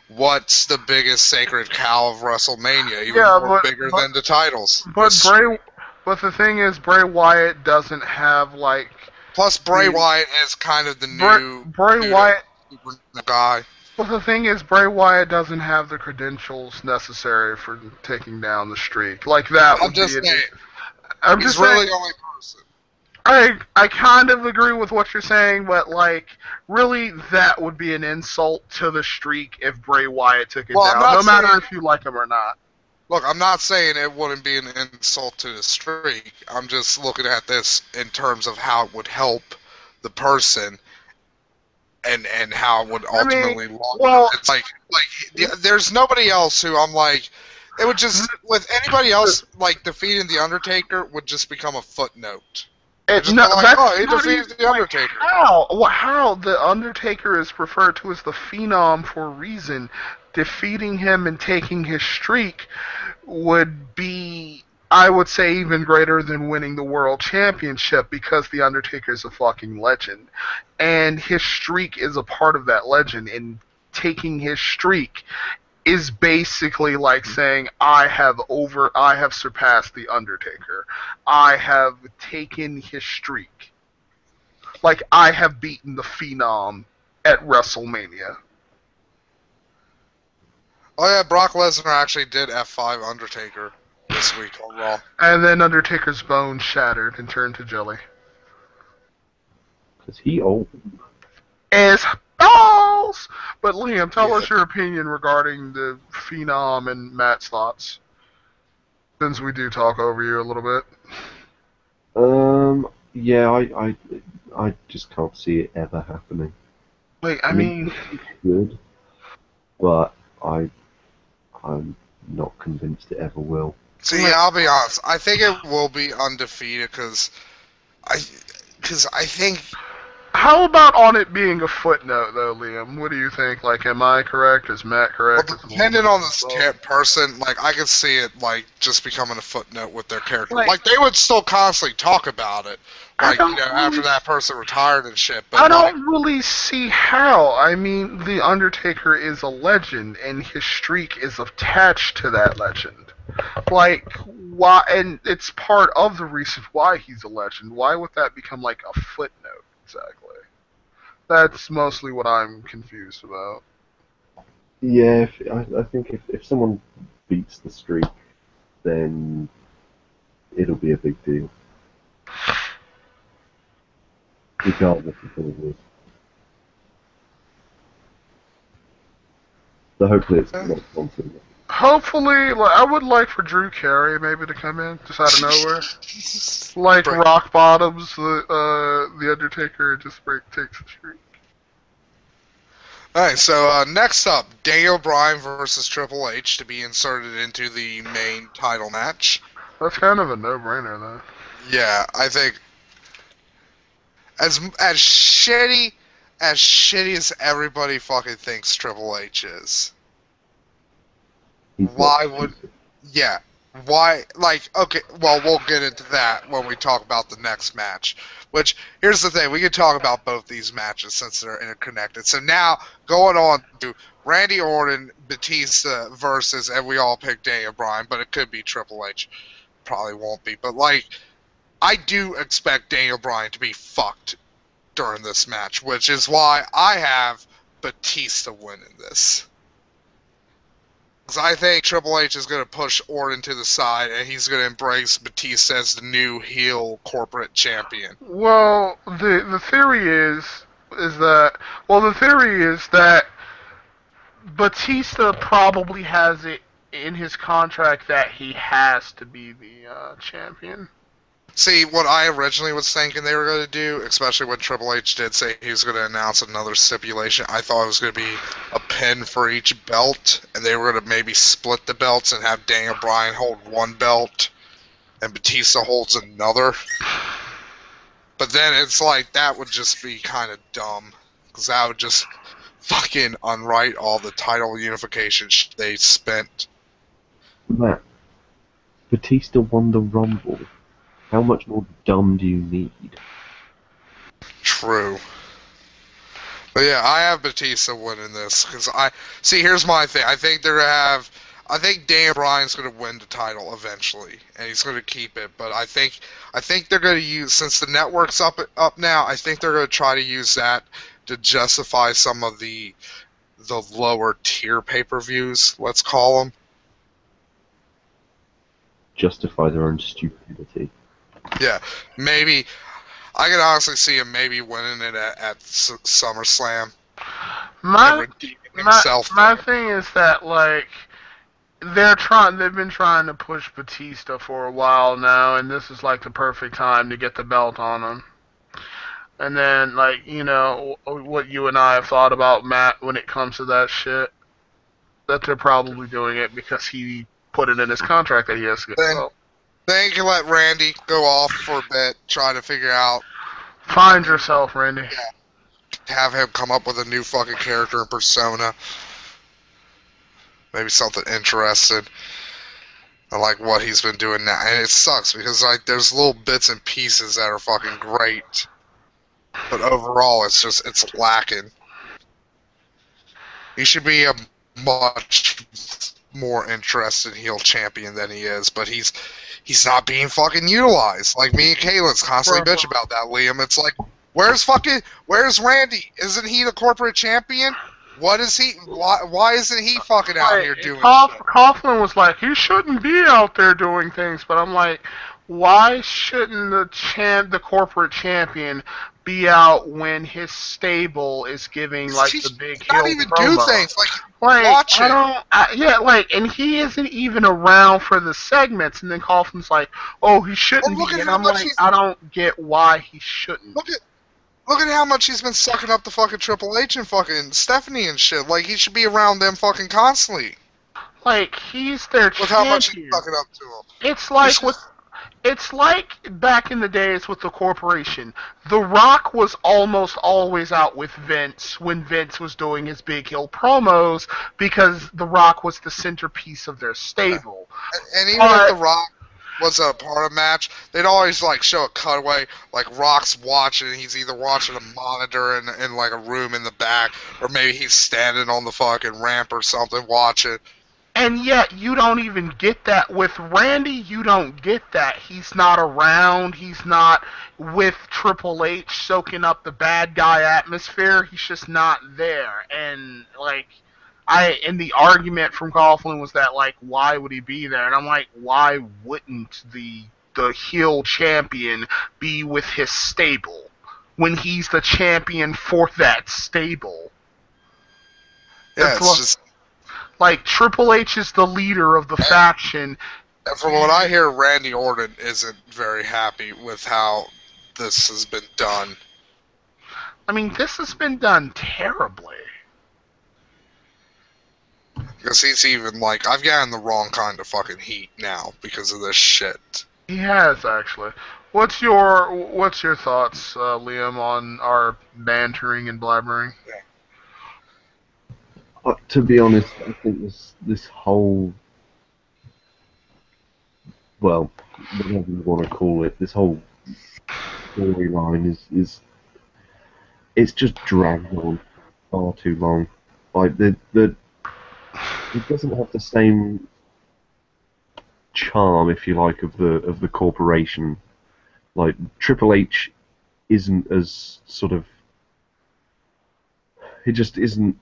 what's the biggest sacred cow of WrestleMania? Even bigger than the titles. But the thing is, Bray Wyatt doesn't have Plus, Bray Wyatt is kind of the new Bray Wyatt guy. But the thing is, Bray Wyatt doesn't have the credentials necessary for taking down the streak. Like that. I'm just saying. He's really the only person. I kind of agree with what you're saying, but really, that would be an insult to the streak if Bray Wyatt took it down, no matter if you like him or not. Look, I'm not saying it wouldn't be an insult to the streak. I'm just looking at this in terms of how it would help the person and how it would ultimately it's there's nobody else who I'm like, it would just, with anybody else, defeating The Undertaker would just become a footnote. He defeated The Undertaker. How? The Undertaker is referred to as the Phenom for a reason. Defeating him and taking his streak would be, I would say, even greater than winning the World Championship, because The Undertaker is a fucking legend. And his streak is a part of that legend, and taking his streak is basically like saying, I have surpassed The Undertaker. I have taken his streak. Like, I have beaten the Phenom at WrestleMania. Oh yeah, Brock Lesnar actually did F5 Undertaker this week on Raw. And then Undertaker's bones shattered and turned to jelly. Is he old? As balls! But Liam, tell us your opinion regarding the Phenom and Matt's thoughts. Since we do talk over you a little bit. Yeah, I just can't see it ever happening. Like, I mean, it's good, but I'm not convinced it ever will. See, I'll be honest. I think it will be undefeated because I think. how about on it being a footnote, though, Liam? What do you think? Like, am I correct? Is Matt correct? Well, depending on this person, like I could see it like just becoming a footnote with their character. Like they would still constantly talk about it, like after that person retired and shit. But I don't really see how. I mean, the Undertaker is a legend, and his streak is attached to that legend. Like, why? And it's part of the reason why he's a legend. Why would that become like a footnote exactly? That's mostly what I'm confused about. Yeah, I think if someone beats the streak, then it'll be a big deal. Regardless of who it is. So hopefully it's not constant. Hopefully, I would like for Drew Carey maybe to come in just out of nowhere, like Rock Bottom's the Undertaker just takes the streak. All right, so next up, Daniel Bryan versus Triple H to be inserted into the main title match. That's kind of a no-brainer, though. Yeah, I think as shitty as everybody fucking thinks Triple H is. Why would? Yeah. Why? Like, okay, well, we'll get into that when we talk about the next match. Which, here's the thing, we can talk about both these matches since they're interconnected. So now, going on to Randy Orton, Batista versus, and we all picked Daniel Bryan, but it could be Triple H. Probably won't be. But, like, I do expect Daniel Bryan to be fucked during this match, which is why I have Batista winning this. Because I think Triple H is going to push Orton to the side, and he's going to embrace Batista as the new heel corporate champion. Well, the theory is that Batista probably has it in his contract that he has to be the champion. See, what I originally was thinking they were going to do, especially when Triple H did say he was going to announce another stipulation, I thought it was going to be a pin for each belt, and they were going to maybe split the belts and have Daniel Bryan hold one belt, and Batista holds another. But then it's like, that would just be kind of dumb, because that would just fucking unwrite all the title unification they spent. Matt, Batista won the Rumble. How much more dumb do you need? True. But yeah, I have Batista winning this because here's my thing. I think Daniel Bryan's going to win the title eventually, and he's going to keep it. But I think they're going to use, since the network's up now, I think they're going to try to use that to justify some of the lower tier pay-per-views. Let's call them. Justify their own stupidity. Yeah, maybe. I can honestly see him maybe winning it at SummerSlam. My thing is that, like, they've been trying to push Batista for a while now, and this is like the perfect time to get the belt on him. And then, like, you know, what you and I have thought about Matt when it comes to that shit, that they're probably doing it because he put it in his contract that he has to get the belt. Then you can let Randy go off for a bit, try to figure out. Find yourself, Randy. Yeah. Have him come up with a new fucking character and persona. Maybe something interesting. I like what he's been doing now. And it sucks because, like, there's little bits and pieces that are fucking great. But overall, it's lacking. He should be a much more interested heel champion than he is, but he's not being fucking utilized. Like, me and Kaylin's constantly bitch about that, Liam. It's like, where's Randy? Isn't he the corporate champion? What is he? Why isn't he fucking out here doing shit? Coughlin was like, he shouldn't be out there doing things, but I'm like, Why shouldn't the corporate champion be out when his stable is giving He like the should big not heel even do promo? things. Like, Like watch I it. don't, yeah, like, and he isn't even around for the segments, and then Kaufman's like, "Oh, he Or shouldn't look be," at and how I'm much like, he's I don't get why he shouldn't. look at look at how much he's been sucking up the fucking Triple H and fucking Stephanie and shit. Like, he should be around them fucking constantly Like he's their with how much he's champion. sucking up to them. It's He like should. with It's like back in the days with the corporation. The Rock was almost always out with Vince when Vince was doing his big hill promos because The Rock was the centerpiece of their stable. And even if The But Rock was a part of a match, they'd always like show a cutaway, like Rock's watching. He's either watching a monitor in like a room in the back, or maybe he's standing on the fucking ramp or something watching. and yet you don't even get that with Randy. You don't get that. He's not around. He's not with Triple H soaking up the bad guy atmosphere. He's just not there. And like and the argument from Coughlin was that like why would he be there? And I'm like, why wouldn't the heel champion be with his stable when he's the champion for that stable? Yeah, It's it's just. like Triple H is the leader of the faction. And from what I hear, Randy Orton isn't very happy with how this has been done. I mean, this has been done terribly. Because he's even like, I've gotten the wrong kind of fucking heat now because of this shit. He has actually. What's your thoughts, Liam, on our bantering and blabbering? To be honest, I think this whole, well, whatever you want to call it, this whole storyline is it's just dragged on far too long. Like it doesn't have the same charm, if you like, of the corporation. Like Triple H isn't as sort of, he just isn't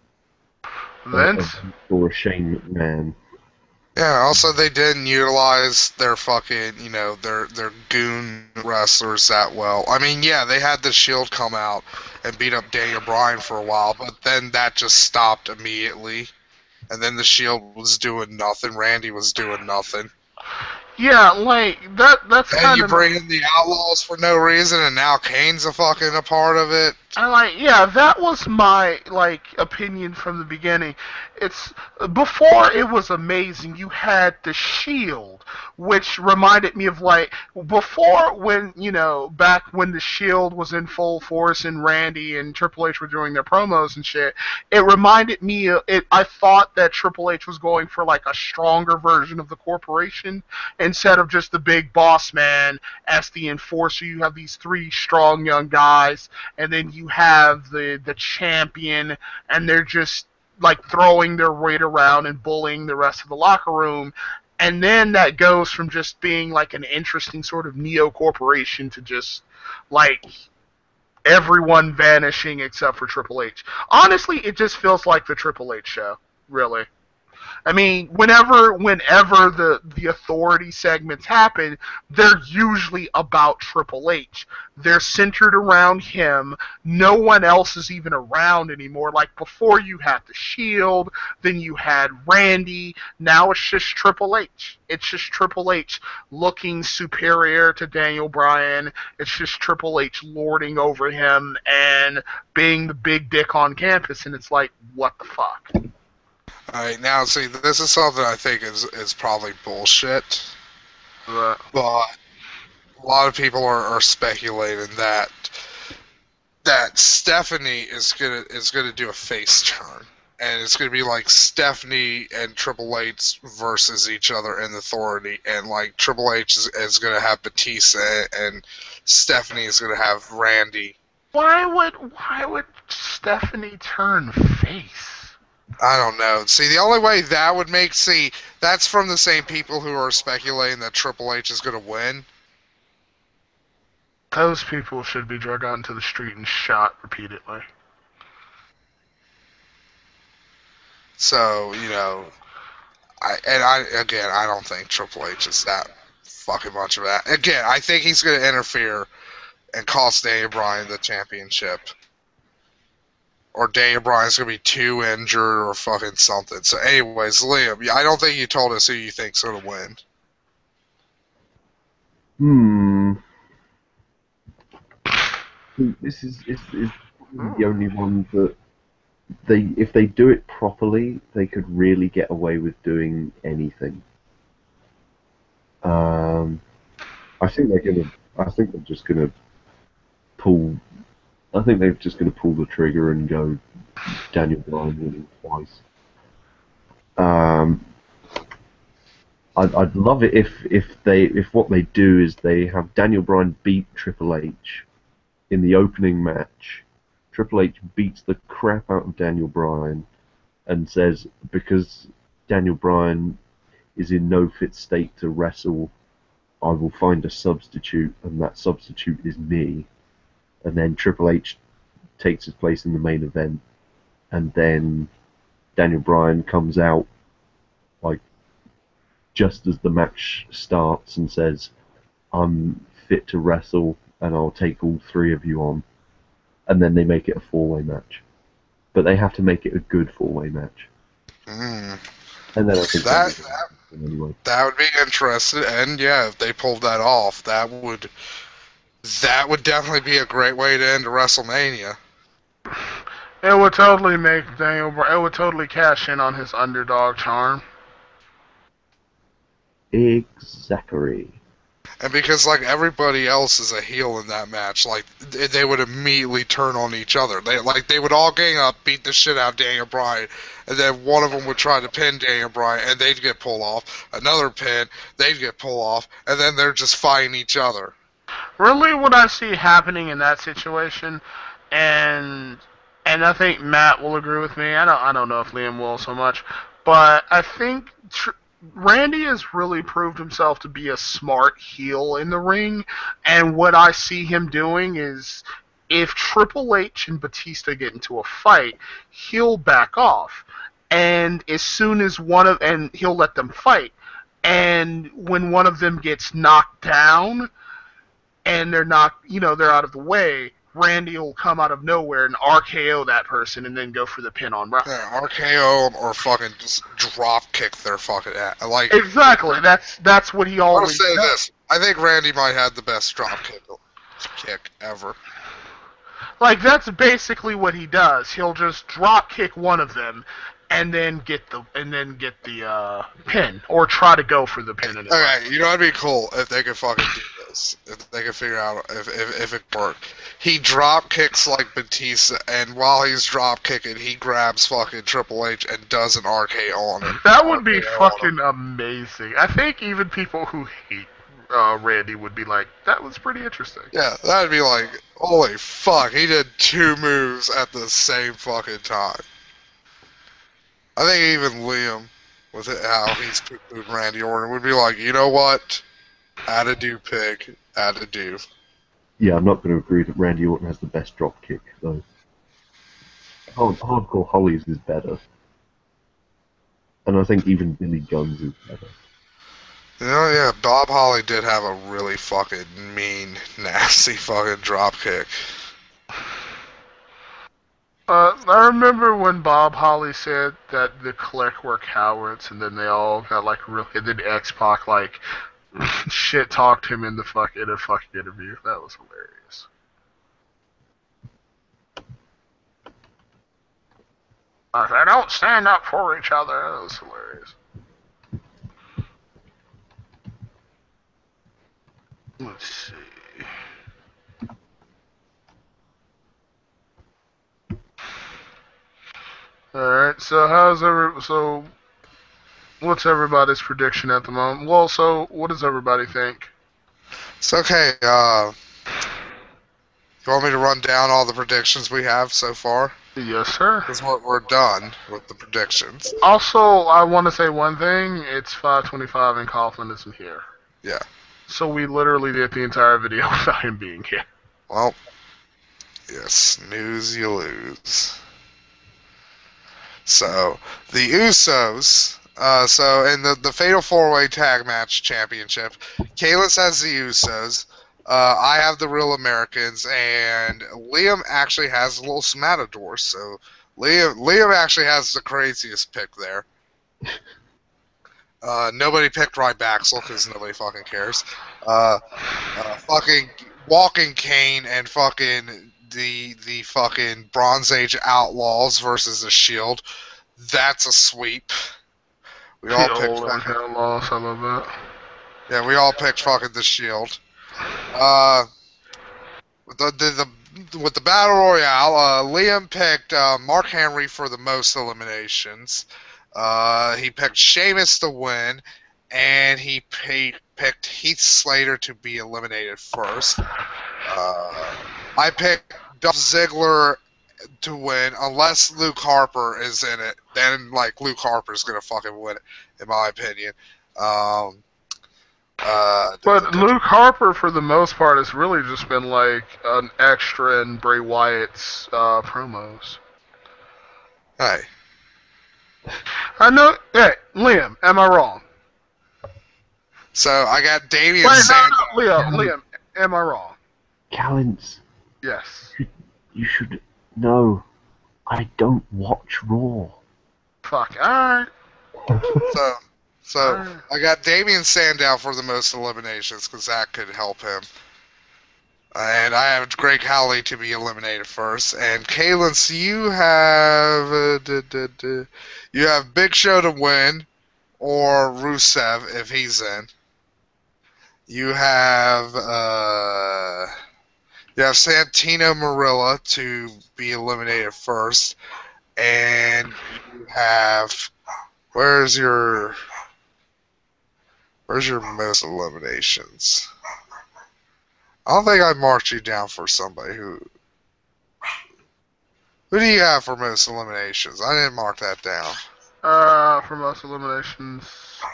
Vince? or a Shane McMahon. Yeah, also they didn't utilize their fucking, their goon wrestlers that well. I mean, yeah, they had the Shield come out and beat up Daniel Bryan for a while, but then that just stopped immediately. And then the Shield was doing nothing. Randy was doing nothing. Yeah, like that's And kind you of bring in the Outlaws for no reason, and now Kane's a part of it. I like, yeah, that was my like opinion from the beginning. It's before it was amazing. You had the Shield, which reminded me of like before when back when the Shield was in full force and Randy and Triple H were doing their promos and shit. It reminded me of it. I thought that Triple H was going for like a stronger version of the corporation instead of just the big boss man as the enforcer. You have these three strong young guys, and then you have the champion, and they're just like throwing their weight around and bullying the rest of the locker room. And then that goes from just being like an interesting sort of neo corporation to just like everyone vanishing except for Triple H. Honestly, it just feels like the Triple H show, really. I mean, whenever the authority segments happen, they're usually about Triple H. They're centered around him. No one else is even around anymore. Like before, you had the Shield, then you had Randy. Now it's just Triple H. It's just Triple H looking superior to Daniel Bryan. It's just Triple H lording over him and being the big dick on campus. And it's like, what the fuck? Alright, now see, this is something I think is probably bullshit. But But a lot of people are speculating that Stephanie is gonna do a face turn, and it's gonna be like Stephanie and Triple H versus each other in Authority, and like Triple H is gonna have Batista, and Stephanie is gonna have Randy. why would Stephanie turn face? I don't know. See, the only way that would that's from the same people who are speculating that Triple H is gonna win. Those people should be dragged out into the street and shot repeatedly. So, I don't think Triple H is that fucking much of that. Again, I think he's going to interfere and cost Daniel Bryan the championship. Or Daniel Bryan's going to be too injured or fucking something. So anyways, Liam, I don't think you told us who you think's going to win. This is the only one that if they do it properly, they could really get away with doing anything. I think they're just gonna pull. I think they're just gonna pull the trigger and go Daniel Bryan winning twice. I'd love it if what they do is they have Daniel Bryan beat Triple H in the opening match. Triple H beats the crap out of Daniel Bryan and says, because Daniel Bryan is in no fit state to wrestle, I will find a substitute, and that substitute is me. And then Triple H takes his place in the main event, and then Daniel Bryan comes out like just as the match starts and says, I'm fit to wrestle and I'll take all three of you on. And then they make it a four-way match. But they have to make it a good four-way match. Mm. And then I think that would be interesting. And yeah, if they pulled that off, that would definitely be a great way to end WrestleMania. It would totally make it would totally cash in on his underdog charm. Exactly. And because, like, everybody else is a heel in that match, like, they would immediately turn on each other. They would all gang up, beat the shit out of Daniel Bryan, and then one of them would try to pin Daniel Bryan, and they'd get pulled off. Another pin, they'd get pulled off, and then they're just fighting each other. Really, what I see happening in that situation, and I think Matt will agree with me. I don't know if Liam will so much, but I think Randy has really proved himself to be a smart heel in the ring, and what I see him doing is, if Triple H and Batista get into a fight, he'll back off, and as soon as and he'll let them fight, and when one of them gets knocked down, and they're out of the way, Randy will come out of nowhere and RKO that person and then go for the pin on Bryan. Yeah, RKO or fucking just drop kick their fucking ass. Like, exactly. That's what he always does. I'll say this. I think Randy might have the best drop kick ever. Like, that's basically what he does. He'll just drop kick one of them and then get the pin, or try to go for the pin. Okay, you know, it'd be cool if they could fucking do this. If they could figure out if it worked. He drop kicks like Batista, and while he's drop kicking, he grabs fucking Triple H and does an RKO on him. That would be fucking amazing. I think even people who hate Randy would be like, that was pretty interesting. Yeah, that'd be like, holy fuck, he did two moves at the same fucking time. I think even Liam, with how he's poo-pooed Randy Orton, would be like, you know what? Add a do, pig. Add a do. Yeah, I'm not going to agree that Randy Orton has the best drop kick, though. Hardcore Holly's is better. And I think even Billy Gunn's is better. You know, yeah, Bob Holly did have a really fucking mean, nasty fucking drop kick. I remember when Bob Holly said that the Clique were cowards, and then they all got like real. And then X-Pac like shit talked him in a fucking interview. That was hilarious. They don't stand up for each other. That was hilarious. Let's see. Alright, so what's everybody's prediction at the moment? Well, so what does everybody think? It's okay, you want me to run down all the predictions we have so far? Yes, sir. Because we're done with the predictions. Also, I want to say one thing. It's 5:25 and Coughlin isn't here. Yeah. So we literally did the entire video without him being here. Well, you snooze, you lose. So, the Usos So in the Fatal 4-Way Tag Match Championship, Kalis has the Usos. I have the Real Americans, and Liam actually has Los Matadors. So Liam actually has the craziest pick there. Nobody picked Rybacksel because nobody fucking cares. Fucking Walking Kane and fucking the fucking Bronze Age Outlaws versus the Shield. That's a sweep. We all The picked old fucking, loss. I love that. yeah, we all picked fucking the Shield. With the Battle Royale, Liam picked Mark Henry for the most eliminations. He picked Sheamus to win, and he picked Heath Slater to be eliminated first. I picked Dolph Ziggler to win, unless Luke Harper is in it. Then, like, Luke Harper's gonna fucking win it, in my opinion. But Luke Harper, for the most part, has really just been like an extra in Bray Wyatt's promos. Hey, I know. Hey, Liam, am I wrong? so I got Damian Wait, Sandow. no, Liam, am I wrong? Callens, Yes. you should know. I don't watch Raw. Fuck. All right. So I got Damian Sandow for the most eliminations because that could help him. And I have Greg Howley to be eliminated first. And Kalins, you have Big Show to win, or Rusev if he's in. You have Santino Marella to be eliminated first, and you have where's your most eliminations? I don't think I marked you down for somebody who. Who do you have for most eliminations? I didn't mark that down. For most eliminations,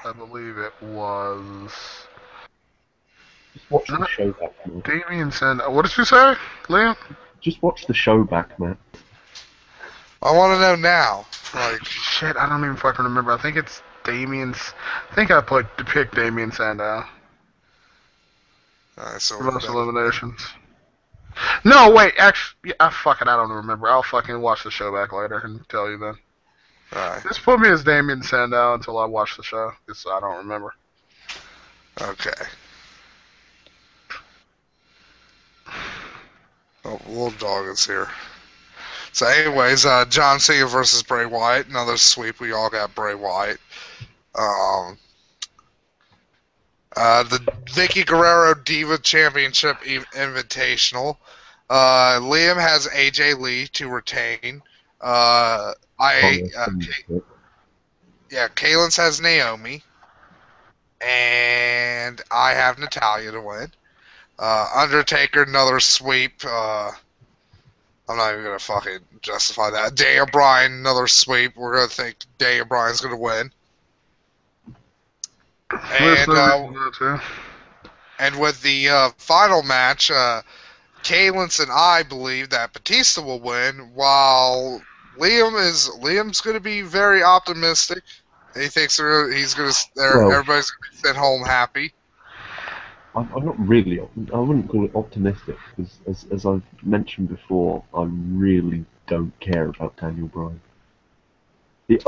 I believe it was Just watch the show back, man. Damian Sandow. What did you say, Liam? Just watch the show back, man. I want to know now. Like, Shit, I don't even fucking remember. I think it's Damian's. I think I picked Damian Sandow alright, so for most eliminations. No, wait, actually, I don't remember. I'll fucking watch the show back later and tell you then. alright, Just put me as Damian Sandow until I watch the show, because I don't remember. okay. Oh, little dog is here. So, anyways, John Cena versus Bray Wyatt. Another sweep. We all got Bray Wyatt. The Vicky Guerrero Diva Championship Invitational. Liam has AJ Lee to retain. Kalins has Naomi. And I have Natalya to win. Undertaker, another sweep. I'm not even going to fucking justify that. Daniel Bryan, another sweep. We're going to think Daniel Bryan's going to win. And with the final match, Kalins and I believe that Batista will win, while Liam's going to be very optimistic. He thinks everybody's going to be sent home happy. I'm not really. I wouldn't call it optimistic because, as I've mentioned before, I really don't care about Daniel Bryan. The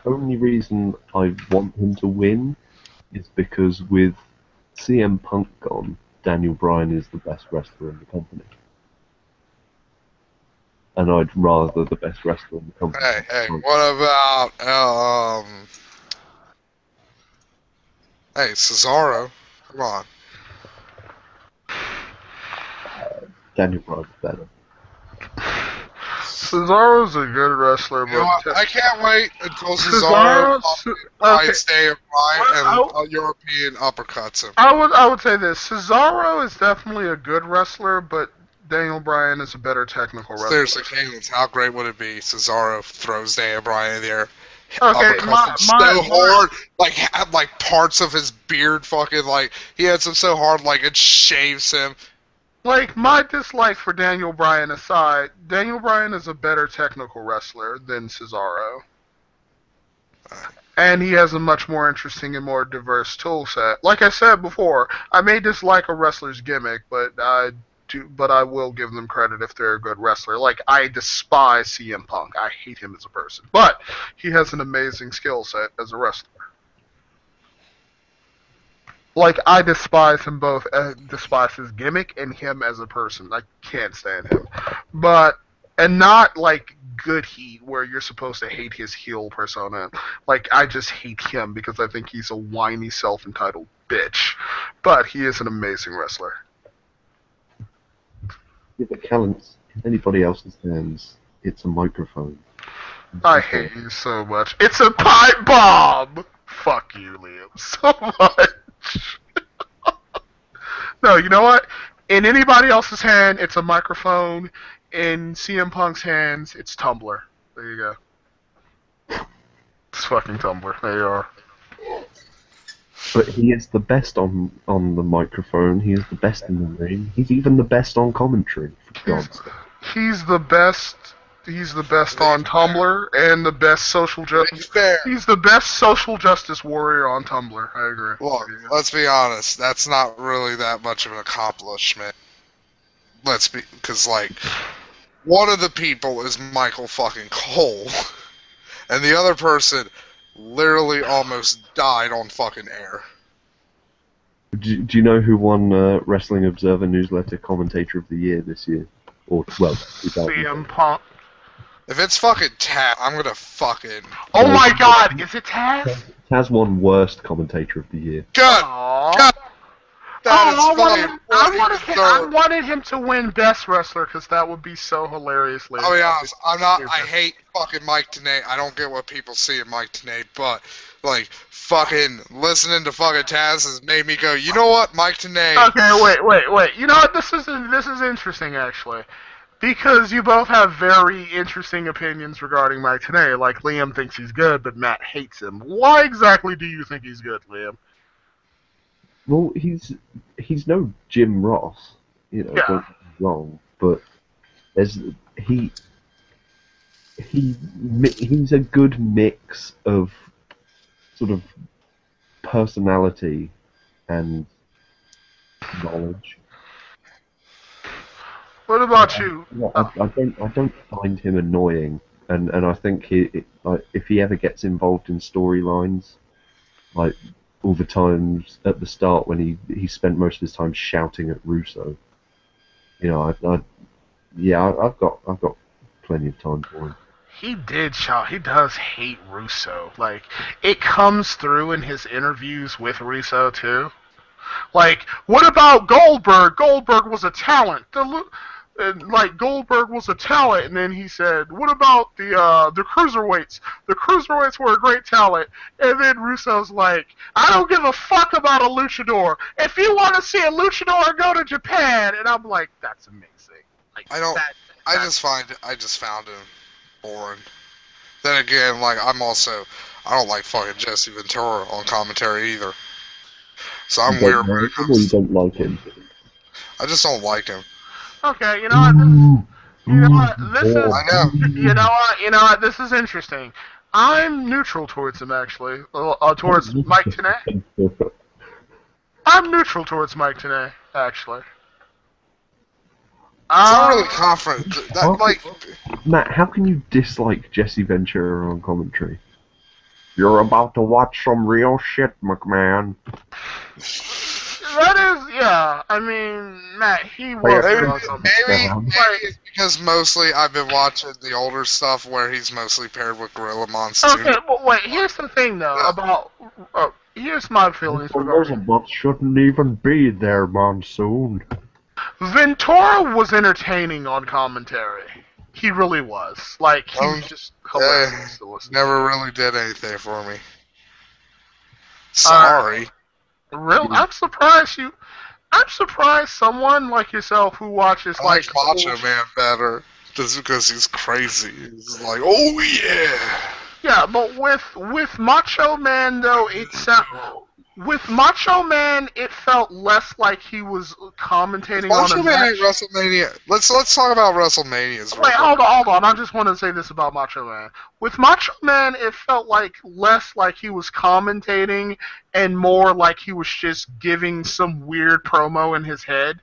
only reason I want him to win is because with CM Punk gone, Daniel Bryan is the best wrestler in the company, and I'd rather the best wrestler in the company. Hey, what about Cesaro? Come on. Daniel Bryan's better. Cesaro's a good wrestler, but I can't wait until Cesaro fights Daniel Bryan and European uppercuts him. I would say this: Cesaro is definitely a good wrestler, but Daniel Bryan is a better technical wrestler. Seriously, Kalins, how great would it be? Cesaro throws Daniel Bryan in the air. Okay, hard, like parts of his beard, fucking like he hits him so hard, like it shaves him. Like, my dislike for Daniel Bryan aside, Daniel Bryan is a better technical wrestler than Cesaro. And he has a much more interesting and more diverse tool set. Like I said before, I may dislike a wrestler's gimmick, but I will give them credit if they're a good wrestler. Like, I despise CM Punk. I hate him as a person. But he has an amazing skill set as a wrestler. Like, I despise him both, despise his gimmick and him as a person. I can't stand him. But, and not like good heat where you're supposed to hate his heel persona. Like, I just hate him because I think he's a whiny, self-entitled bitch. But he is an amazing wrestler. If it counts in anybody else's hands, it's a microphone. I hate you so much. It's a pipe bomb! Fuck you, Liam, so much. No, you know what? In anybody else's hand, it's a microphone. In CM Punk's hands, it's Tumblr. There you go. It's fucking Tumblr. There you are. But he is the best on the microphone. He is the best in the ring. He's even the best on commentary. For God's sake. He's the best. He's the best on Tumblr and the best social justice. He's the best social justice warrior on Tumblr. I agree. Look, let's be honest. That's not really that much of an accomplishment. Because like, one of the people is Michael fucking Cole, and the other person literally almost died on fucking air. Do you know who won Wrestling Observer Newsletter Commentator of the Year this year? Or, well, CM Punk. If it's fucking Taz, I'm gonna fucking... Oh my god, is it Taz? Taz won Worst Commentator of the Year. God! God! That is fucking... I wanted him to win Best Wrestler, because that would be so hilariously... I'll be honest, I hate fucking Mike Tenay. I don't get what people see in Mike Tenay, but, like, fucking listening to fucking Taz has made me go, you know what, Mike Tenay... Okay, wait. You know what, this is interesting, actually. Because you both have very interesting opinions regarding Mike Tenay. Like, Liam thinks he's good, but Matt hates him. Why exactly do you think he's good, Liam? Well, he's no Jim Ross, you know, don't get me wrong, but he's a good mix of sort of personality and knowledge. What about you? I don't find him annoying, and I think if he ever gets involved in storylines, like all the times at the start when he spent most of his time shouting at Russo, you know, I've got plenty of time for him. He did shout. He does hate Russo. Like, it comes through in his interviews with Russo too. Like, what about Goldberg? Goldberg was a talent. Goldberg was a talent, and then he said, what about the Cruiserweights? The Cruiserweights were a great talent. And then Russo's like, I don't give a fuck about a luchador. If you want to see a luchador, go to Japan. And I'm like, that's amazing. Like, I just found him boring. Then again, like, I don't like fucking Jesse Ventura on commentary either. So I'm weird when it comes You don't like him. I just don't like him. Okay, you know what? This is. I know. You know what? This is interesting. I'm neutral towards him, actually. Towards Mike Tenay. I'm neutral towards Mike Tenay, actually. It's not really confident. Matt, how can you dislike Jesse Ventura on commentary? You're about to watch some real shit, McMahon. That is, yeah. I mean, Matt, he was doing something. Maybe it's because mostly I've been watching the older stuff where he's mostly paired with Gorilla Monsoon. Okay, but wait, here's the thing, though, about... here's my feelings regarding... Elizabeth shouldn't even be there, Monsoon. Ventura was entertaining on commentary. He really was. Like, he was just hilarious to listen to. Never really did anything for me. Sorry. Really? I'm surprised someone like yourself who watches I like Macho Man better. Just because he's crazy. He's like, oh yeah! Yeah, but with Macho Man, though, With Macho Man, it felt less like he was commentating on a Macho Man at match. WrestleMania. Let's talk about WrestleManias. Wait, hold on. I just want to say this about Macho Man. With Macho Man, it felt like less like he was commentating and more like he was just giving some weird promo in his head.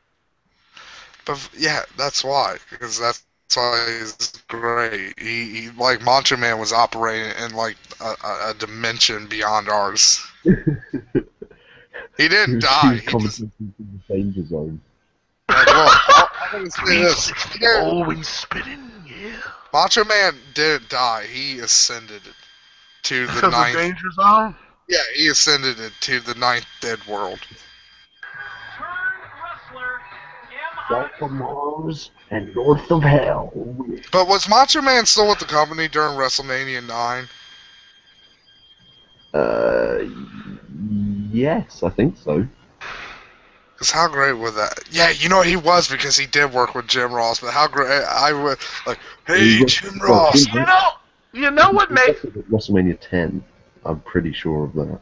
But yeah, that's why. Because that's why he's great. He like Macho Man was operating in like a dimension beyond ours. He didn't die. He was commentating in the danger zone. Like, look, I'm gonna say this. Always spitting, yeah. Macho Man didn't die. He ascended to the Because ninth. of Danger Zone? Yeah, he ascended to the ninth dead world. South of Mars and north of hell. But was Macho Man still with the company during WrestleMania 9? Yes, I think so. Because how great was that? Yeah, you know he was because he did work with Jim Ross. But how great I would like, hey Jim Ross. You know what makes WrestleMania 10. I'm pretty sure of that.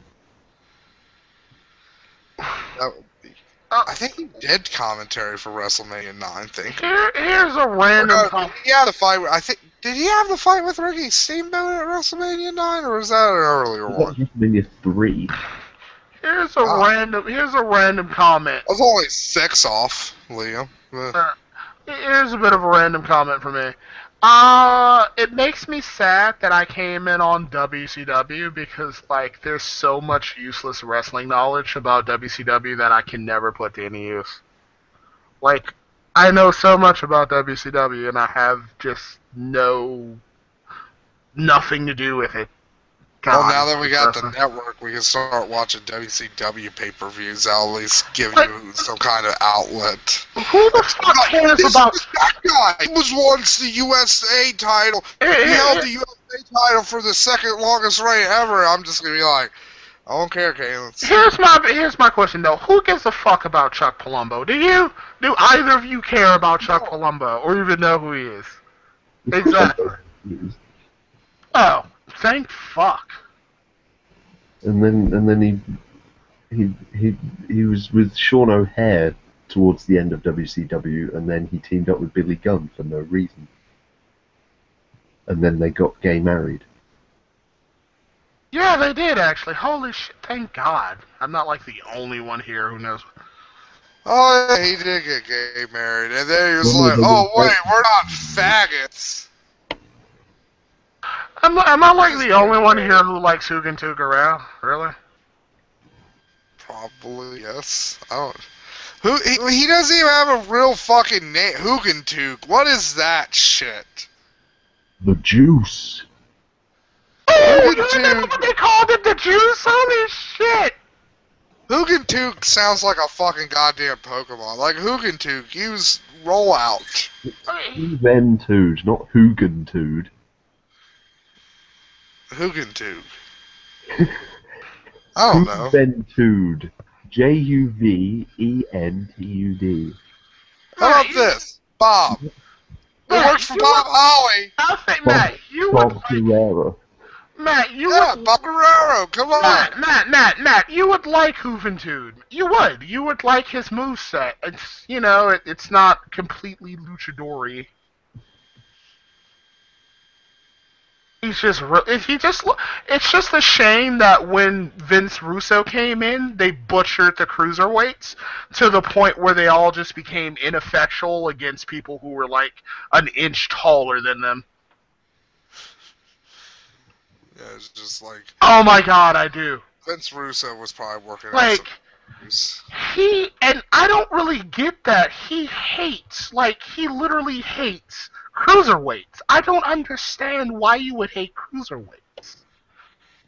That would be. I think he did commentary for WrestleMania 9. I think. here's a random. Did he have the fight? Did he have the fight with Ricky Steamboat at WrestleMania 9, or was that an earlier one? WrestleMania 3. Here's a random comment. I was only 6 off, Liam. Here's a bit of a random comment for me. It makes me sad that I came in on WCW because, like, there's so much useless wrestling knowledge about WCW that I can never put to any use. Like, I know so much about WCW and I have just nothing to do with it. Well, now that we got the network, we can start watching WCW pay-per-views. I'll at least give you some kind of outlet. Who the fuck cares about that guy? He was once the USA title. He held the USA title for the second longest reign ever. I'm just gonna be like, I don't care, Caleb. Here's my question though. Who gives a fuck about Chuck Palumbo? Do you? Do either of you care about Chuck Palumbo or even know who he is? Exactly. Oh, thank fuck. And then he was with Sean O'Hare towards the end of WCW, and then he teamed up with Billy Gunn for no reason. And then they got gay married. Yeah, they did actually. Holy shit! Thank God. I'm not like the only one here who knows. Oh, yeah, he did get gay married, and then he was like, "Oh wait, we're not faggots." Am I like the only one here who likes Hugan Tugarao? Really? Probably yes. I don't. He doesn't even have a real fucking name. Hugentuk. What is that shit? The juice. Oh, you remember what they called it? The juice? Holy shit! Hugentuk sounds like a fucking goddamn Pokemon. Like Hugentuk, use rollout. Juventude, not Hugentude. Hugentuk. I don't know. Juventude. Juventud. How about this? Bob. It works for Bob Holly. I'll say, Matt, you would Bob Guerrero. Matt, you Yeah, would... Bob Guerrero, come on. Matt, you would like Juventud. You would like his moveset. It's, you know, it's not completely luchador-y. It's just a shame that when Vince Russo came in, they butchered the cruiserweights to the point where they all just became ineffectual against people who were like an inch taller than them. Yeah, it's just like... Oh my god, I do. Vince Russo was probably working like, on some... and I don't really get that. He literally hates cruiserweights. I don't understand why you would hate cruiserweights.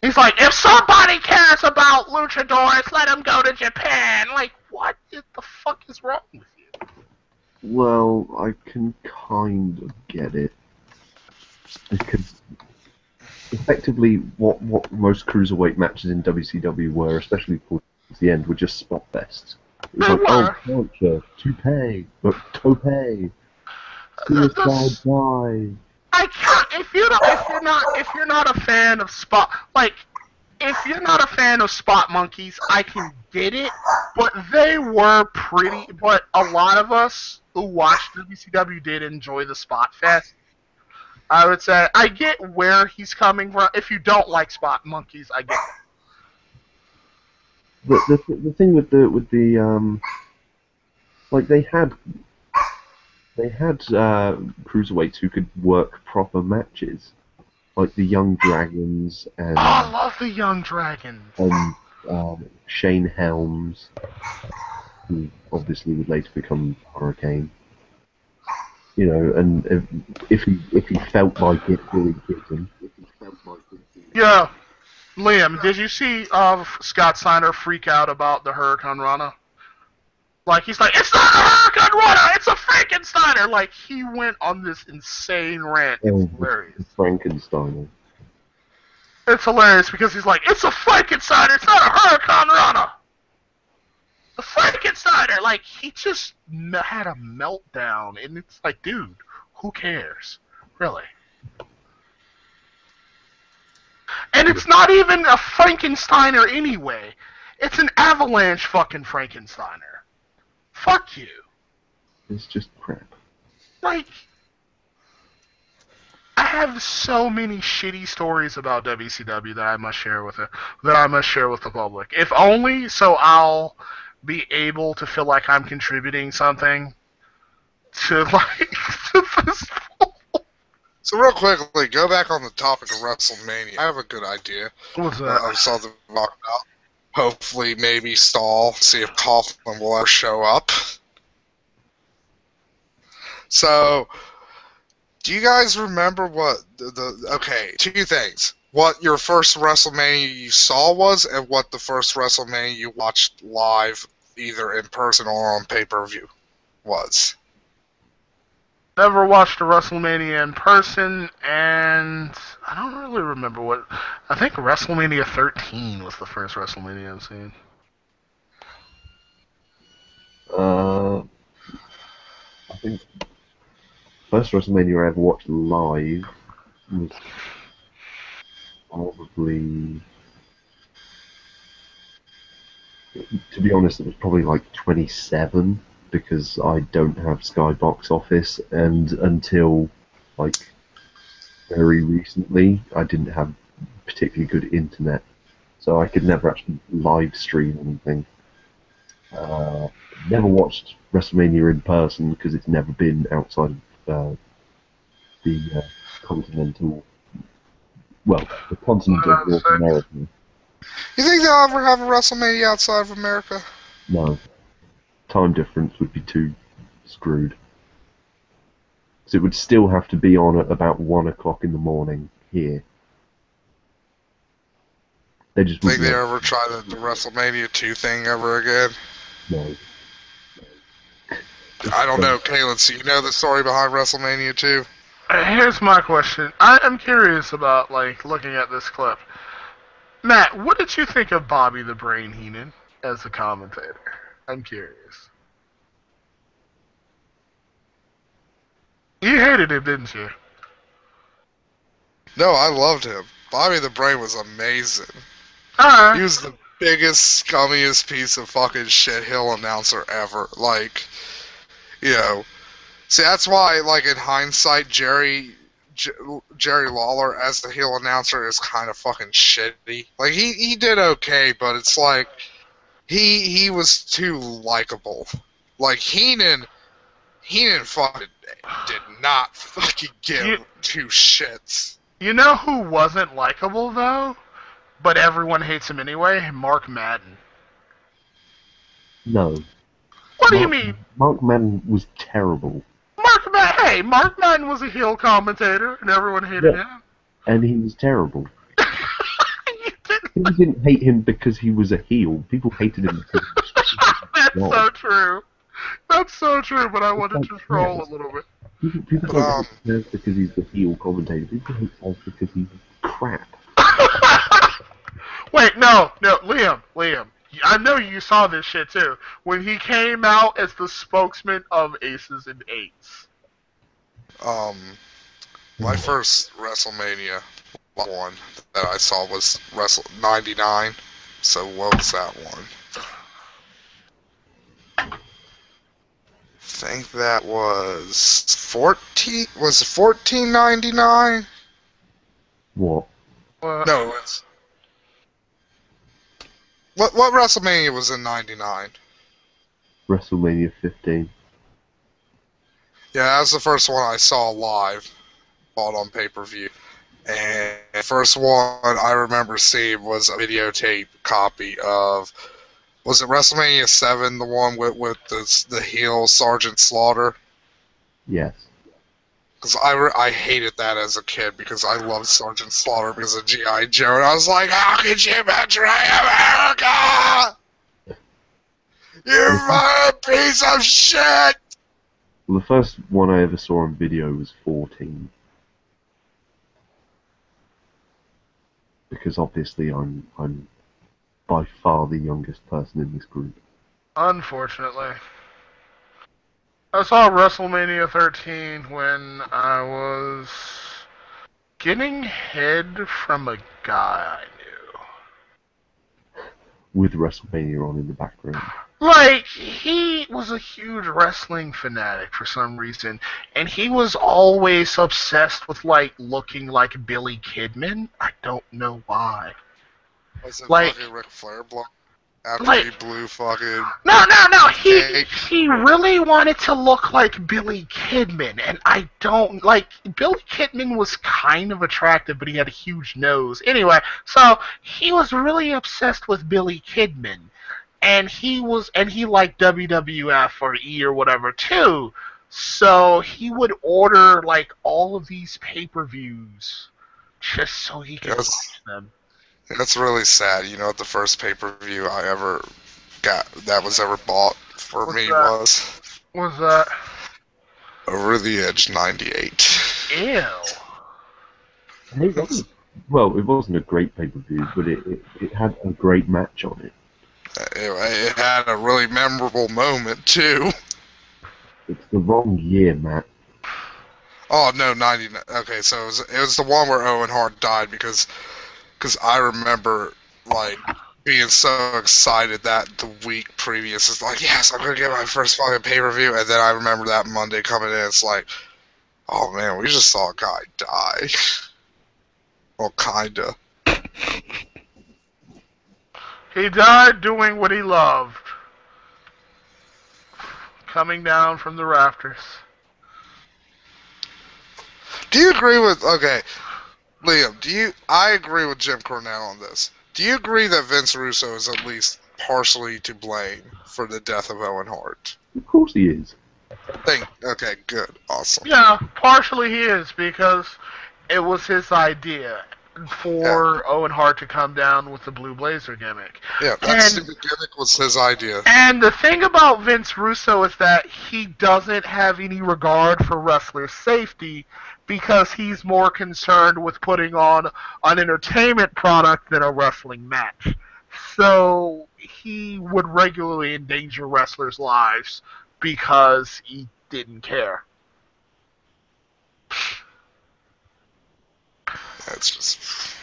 He's like, if somebody cares about luchadors, let them go to Japan. Like, what the fuck is wrong with you? Well, I can kind of get it. Because effectively, what most cruiserweight matches in WCW were, especially towards the end, were just spot fests. It was like, oh, culture, toupee, suicide dive. If you're not a fan of spot, like, if you're not a fan of spot monkeys, I can get it, but they were pretty. But a lot of us who watched WCW did enjoy the spot fest. I would say I get where he's coming from. If you don't like spot monkeys, I get that. The thing with the like they had cruiserweights who could work proper matches, like the Young Dragons and Oh, I love the Young Dragons. Shane Helms, who obviously would later become Hurricane. You know, and if he felt like it, Billy Kidman. Yeah, Liam, did you see Scott Steiner freak out about the Hurricane Rana? Like, he's like, it's not a Hurricane Rana, it's a Frankensteiner! Like, he went on this insane rant. It's hilarious. Frankensteiner. It's hilarious because he's like, it's a Frankensteiner, it's not a Hurricane Rana! A Frankensteiner! Like, he just had a meltdown, and it's like, dude, who cares? Really? And it's not even a Frankensteiner anyway. It's an avalanche fucking Frankensteiner. Fuck you. It's just crap. Like, I have so many shitty stories about WCW that I must share with the public. If only so I'll be able to feel like I'm contributing something to to this. So real quickly, go back on the topic of WrestleMania. I have a good idea. What's that? I saw the talk about. Hopefully, maybe stall, see if Coughlin will ever show up. So, do you guys remember what okay, two things. What your first WrestleMania you saw was, and what the first WrestleMania you watched live, either in person or on pay-per-view, was? Never watched a WrestleMania in person, and I don't really remember what. I think WrestleMania 13 was the first WrestleMania I've seen. I think first WrestleMania I ever watched live was probably, to be honest, it was probably like 27, because I don't have Sky Box Office, and until like very recently I didn't have particularly good internet, so I could never actually live stream anything. Never watched WrestleMania in person because it's never been outside of the continental, well, the continent of North America. You think they'll ever have a WrestleMania outside of America? No. Time difference would be too screwed. So it would still have to be on at about 1 o'clock in the morning here. They just think they ever try the WrestleMania 2 thing ever again? No. I don't know, Kalen, so you know the story behind WrestleMania 2? Here's my question. I'm curious about, like, looking at this clip. Matt, what did you think of Bobby the Brain Heenan as a commentator? I'm curious. You hated him, didn't you? No, I loved him. Bobby the Brain was amazing. Alright. He was the biggest, scummiest piece of fucking shit heel announcer ever. Like, you know, see, that's why, like, in hindsight, Jerry Lawler as the heel announcer is kind of fucking shitty. Like, he did okay, but it's like, he was too likable. Like, Heenan fucking did not fucking give two shits. You know who wasn't likable, though? But everyone hates him anyway? Mark Madden. No. What do you mean? Mark Madden was terrible. Mark Madden was a heel commentator, and everyone hated him. And he was terrible. You didn't. People didn't hate him because he was a heel. People hated him because That's so true. That's so true, but I wanted to troll a little bit. People don't hate Taz because he's the heel commentator. People hate Taz because he's crap. Wait, no, Liam. I know you saw this shit too. When he came out as the spokesman of Aces and Eights. My first WrestleMania one that I saw was Wrestle 99. So what was that one? I think that was 14. Was it 14.99? What? No, it's what WrestleMania was in 99? WrestleMania 15. Yeah, that was the first one I saw live, bought on pay-per-view. And the first one I remember seeing was a videotape copy of, was it WrestleMania 7, the one with the heel Sergeant Slaughter? Yes. Because I hated that as a kid because I loved Sergeant Slaughter because of G.I. Joe. And I was like, how could you betray America? You fucking piece of shit! Well, the first one I ever saw on video was 14. Because obviously I'm by far the youngest person in this group. Unfortunately. I saw WrestleMania 13 when I was getting head from a guy I knew. With WrestleMania on in the background. Like, he was a huge wrestling fanatic for some reason, and he was always obsessed with, like, looking like Billy Kidman. I don't know why. Was it Like, fucking Ric Flair block after like, he blew fucking... No, he really wanted to look like Billy Kidman, and I don't, like, Billy Kidman was kind of attractive, but he had a huge nose. Anyway, so, he was really obsessed with Billy Kidman. And he liked WWF or E or whatever too. So he would order like all of these pay-per-views just so he could watch them. That's really sad. You know what the first pay-per-view I ever got that was ever bought for What's me that? was? What's that? Over the Edge 98. Ew. Well, it wasn't a great pay-per-view, but it had a great match on it. It had a really memorable moment too. It's the wrong year, Matt. Oh no, 99. Okay, so it was the one where Owen Hart died because I remember like being so excited that the week previous is like, yes, I'm gonna get my first fucking pay-per-view, and then I remember that Monday coming in, it's like, oh man, we just saw a guy die. Well, kinda. He died doing what he loved. Coming down from the rafters. Do you agree with, okay, Liam, I agree with Jim Cornette on this. Do you agree that Vince Russo is at least partially to blame for the death of Owen Hart? Of course he is. Okay, good, awesome. Yeah, partially he is, because it was his idea for Owen Hart to come down with the Blue Blazer gimmick. Yeah, that stupid gimmick was his idea. And the thing about Vince Russo is that he doesn't have any regard for wrestlers' safety because he's more concerned with putting on an entertainment product than a wrestling match. So he would regularly endanger wrestlers' lives because he didn't care. That's just...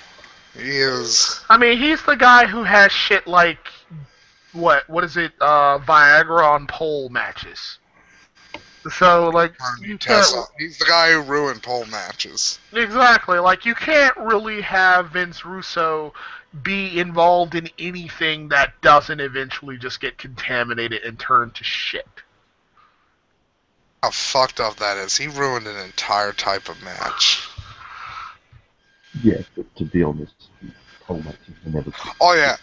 He is... I mean, he's the guy who has shit like, what is it, Viagra on pole matches. So, like, you can't... He's the guy who ruined pole matches. Exactly. Like, you can't really have Vince Russo be involved in anything that doesn't eventually just get contaminated and turn to shit. How fucked up that is. He ruined an entire type of match. Yeah, but to be honest, pole matches are never. Oh yeah,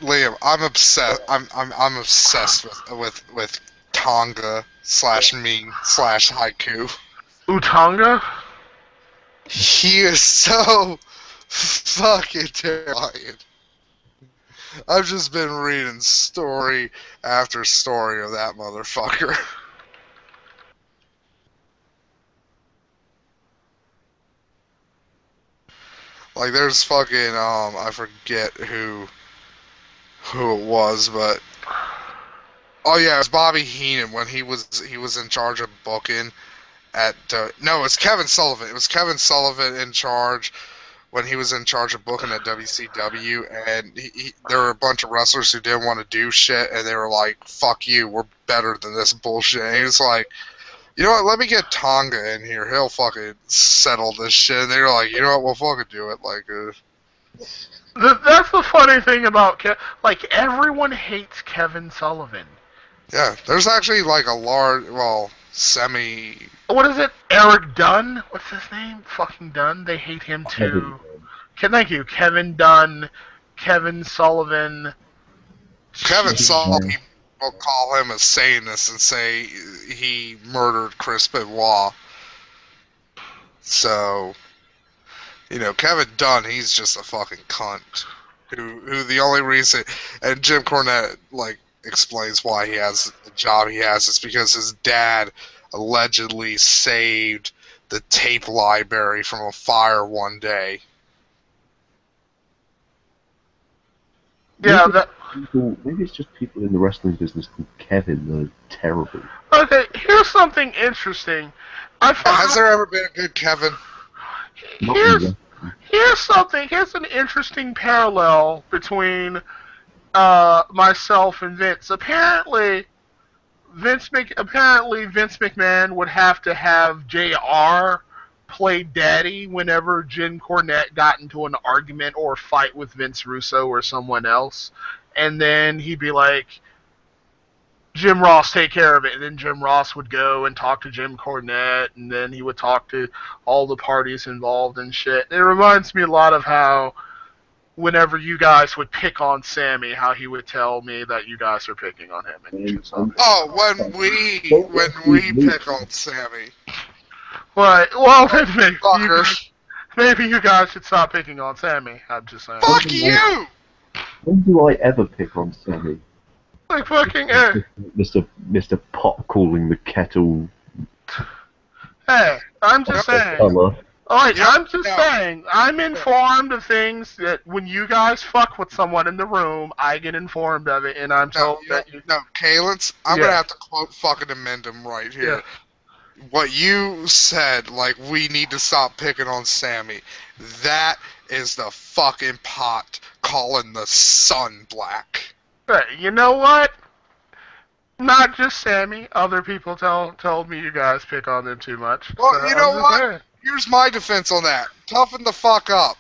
Liam, I'm obsessed. I'm obsessed with Tonga / meme / haiku. Utanga? He is so fucking terrifying. I've just been reading story after story of that motherfucker. Like, there's fucking, I forget who it was, but... Oh yeah, it was Bobby Heenan when he was in charge of booking, no, it's Kevin Sullivan. It was Kevin Sullivan in charge when he was in charge of booking at WCW, and there were a bunch of wrestlers who didn't want to do shit, and they were like, "Fuck you, we're better than this bullshit." And he was like, "You know what? Let me get Tonga in here. He'll fucking settle this shit." And they were like, "You know what? We'll fucking do it." Like, That's the funny thing about everyone hates Kevin Sullivan. yeah, there's actually like a large, well, semi. What is it? Eric Dunn? What's his name? Fucking Dunn. They hate him too. Thank you, Kevin Dunn, Kevin Sullivan. Kevin Sullivan, people call him a Satanist and say he murdered Chris Benoit. So, you know, Kevin Dunn, he's just a fucking cunt. Who the only reason, and Jim Cornette, like, explains why he has the job he has, is because his dad allegedly saved the tape library from a fire one day. Yeah, maybe it's just people in the wrestling business called Kevin that are terrible. Okay, here's something interesting. Has there ever been a good Kevin? Here's an interesting parallel between myself and Vince. Apparently Vince McMahon would have to have JR play daddy whenever Jim Cornette got into an argument or fight with Vince Russo or someone else, and then he'd be like, Jim Ross, take care of it. And then Jim Ross would go and talk to Jim Cornette, and then he would talk to all the parties involved and shit. It reminds me a lot of how whenever you guys would pick on Sammy, how he would tell me that you guys are picking on him. When we pick on Sammy. Right. Well, maybe you guys should stop picking on Sammy. I'm just saying. Fuck you! When do I ever pick on Sammy? Like fucking Mr. Pot calling the kettle. Hey, I'm just saying. Alright, I'm just saying. I'm informed of things that when you guys fuck with someone in the room, I get informed of it, and I'm told that you... No, Kalins, I'm gonna have to quote fucking amend him right here. Yeah. What you said, like, we need to stop picking on Sammy, that is the fucking Pot calling the sun black. Hey, you know what? Not just Sammy. Other people told me you guys pick on them too much. Well, so you know what? Saying. Here's my defense on that. Toughen the fuck up.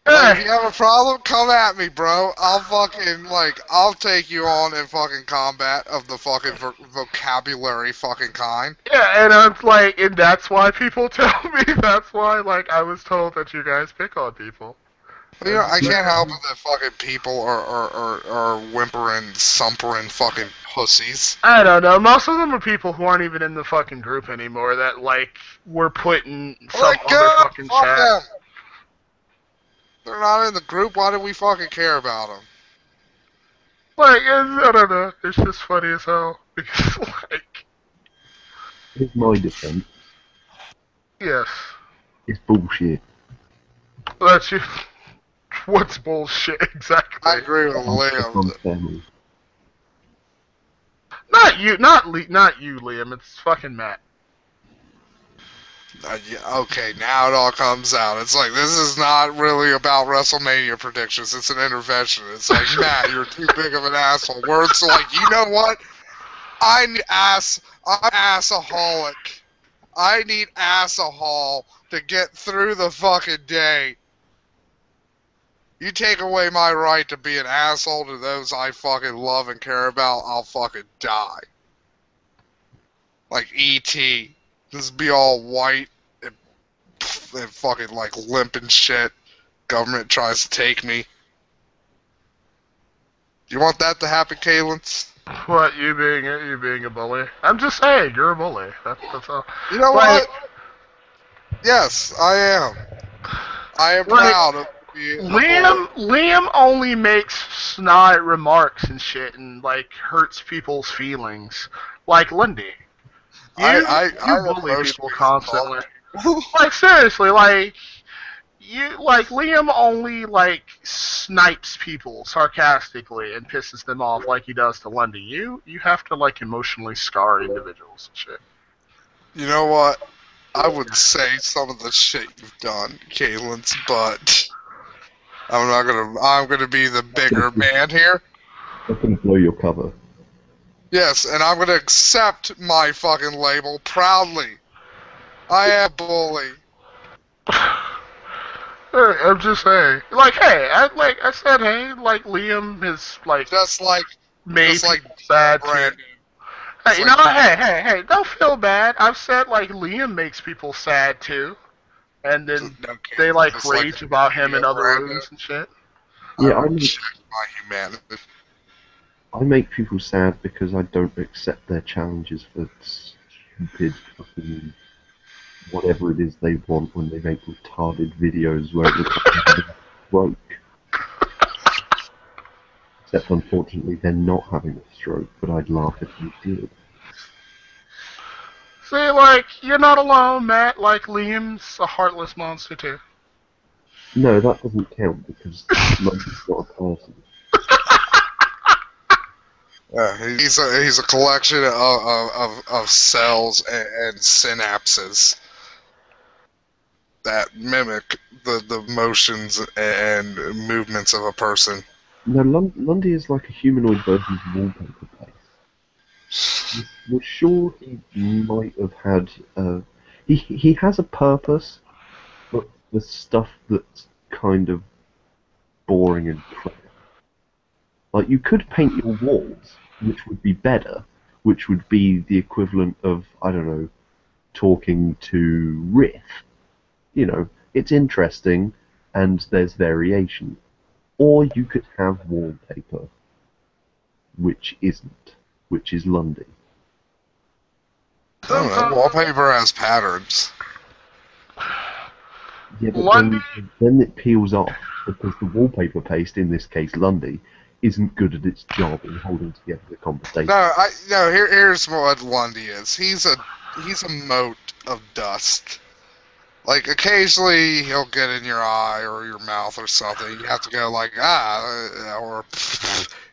Like, if you have a problem, come at me, bro. I'll take you on in fucking combat of the fucking vocabulary fucking kind. Yeah, and I'm like, and that's why people tell me, that's why, like, I was told that you guys pick on people. You know, I can't help it that fucking people are whimpering, sumpering fucking pussies. I don't know. Most of them are people who aren't even in the fucking group anymore that, like, were put in some other fucking chat. Them. They're not in the group. Why do we fucking care about them? Like, I don't know. It's just funny as hell. Because, like... Here's my defense. Yes. It's bullshit. That's you. What's bullshit, exactly? I agree with Liam. Not you, Liam. It's fucking Matt. Yeah, okay, now it all comes out. It's like, this is not really about WrestleMania predictions. It's an intervention. It's like, Matt, you're too big of an asshole. Words like, you know what? I'm assaholic. I need assahol to get through the fucking day. You take away my right to be an asshole to those I fucking love and care about, I'll fucking die. Like E.T. Just be all white and fucking like limp and shit. Government tries to take me. You want that to happen, Kalins? What, you being a bully? I'm just saying, you're a bully. That's all. You know what? Yes, I am. I am proud of being a bully. Liam only makes snide remarks and shit and like hurts people's feelings. Like Lindy. You bully people constantly. Like seriously, like Liam only like snipes people sarcastically and pisses them off like he does to Lundy. You have to like emotionally scar individuals and shit. You know what? I would say some of the shit you've done, Kalins, but I'm gonna be the bigger man here. I'm gonna blow your cover. Yes, and I'm gonna accept my fucking label proudly. I am a bully. I'm just saying, like, hey, I said, hey, like Liam has like Just like made people Dino sad too. Brandon. Hey, Just you like know, hey, don't feel bad. I've said like Liam makes people sad too, and then no they Kalins, like just like rage about him in Dino other Brandon. rooms and shit. I Yeah, reject my humanity. I make people sad because I don't accept their challenges for stupid fucking whatever it is they want when they make retarded videos where it looks like they're having a stroke. Except unfortunately they're not having a stroke, but I'd laugh if they did. See, like, you're not alone, Matt. Like, Liam's a heartless monster too. No, that doesn't count because Monkey's not a person. He's a collection of cells and synapses that mimic the motions and movements of a person. No, Lundy is like a humanoid version of Wallpaper Face. You're sure he might have had he has a purpose, but the stuff that's kind of boring and crap. Like, you could paint your walls, which would be better, which would be the equivalent of, I don't know, talking to Riff. You know, it's interesting, and there's variation. Or you could have wallpaper, which isn't, which is Lundy. I don't know. Wallpaper has patterns. Yeah, but Lundy, then it peels off, because the wallpaper paste, in this case Lundy, isn't good at its job in holding together the conversation. Here's what Lundy is. He's a mote of dust. Like, occasionally he'll get in your eye or your mouth or something. You have to go like, or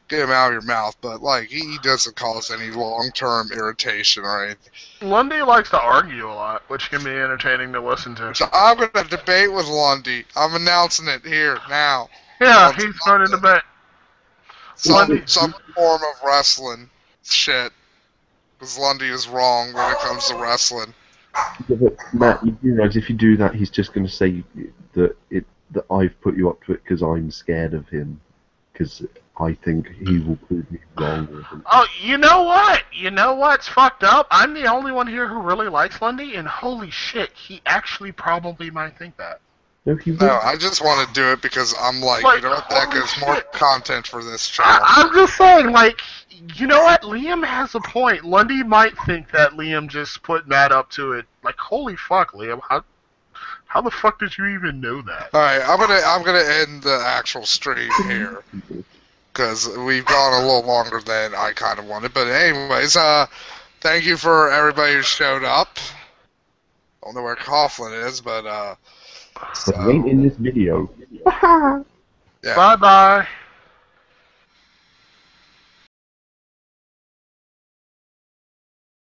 get him out of your mouth. But, like, he doesn't cause any long-term irritation or anything. Lundy likes to argue a lot, which can be entertaining to listen to. So I'm going to debate with Lundy. I'm announcing it here, now. Yeah, he's going to debate. Some form of wrestling shit. Because Lundy is wrong when it comes to wrestling. Yeah, but Matt, you realise if you do that, he's just going to say that I've put you up to it because I'm scared of him, because I think he will prove me wrong. Oh, you know what? You know what's fucked up? I'm the only one here who really likes Lundy, and holy shit, he actually probably might think that. No, he No, will. I just want to do it because I'm like, you know what, that gives more content for this channel. I'm just saying, like, you know what? Liam has a point. Lundy might think that Liam just put Matt up to it. Like, holy fuck, Liam, how the fuck did you even know that? All right, I'm gonna end the actual stream here because we've gone a little longer than I kind of wanted. But anyways, thank you for everybody who showed up. Don't know where Coughlin is, but But he ain't in this video. yeah. Bye bye.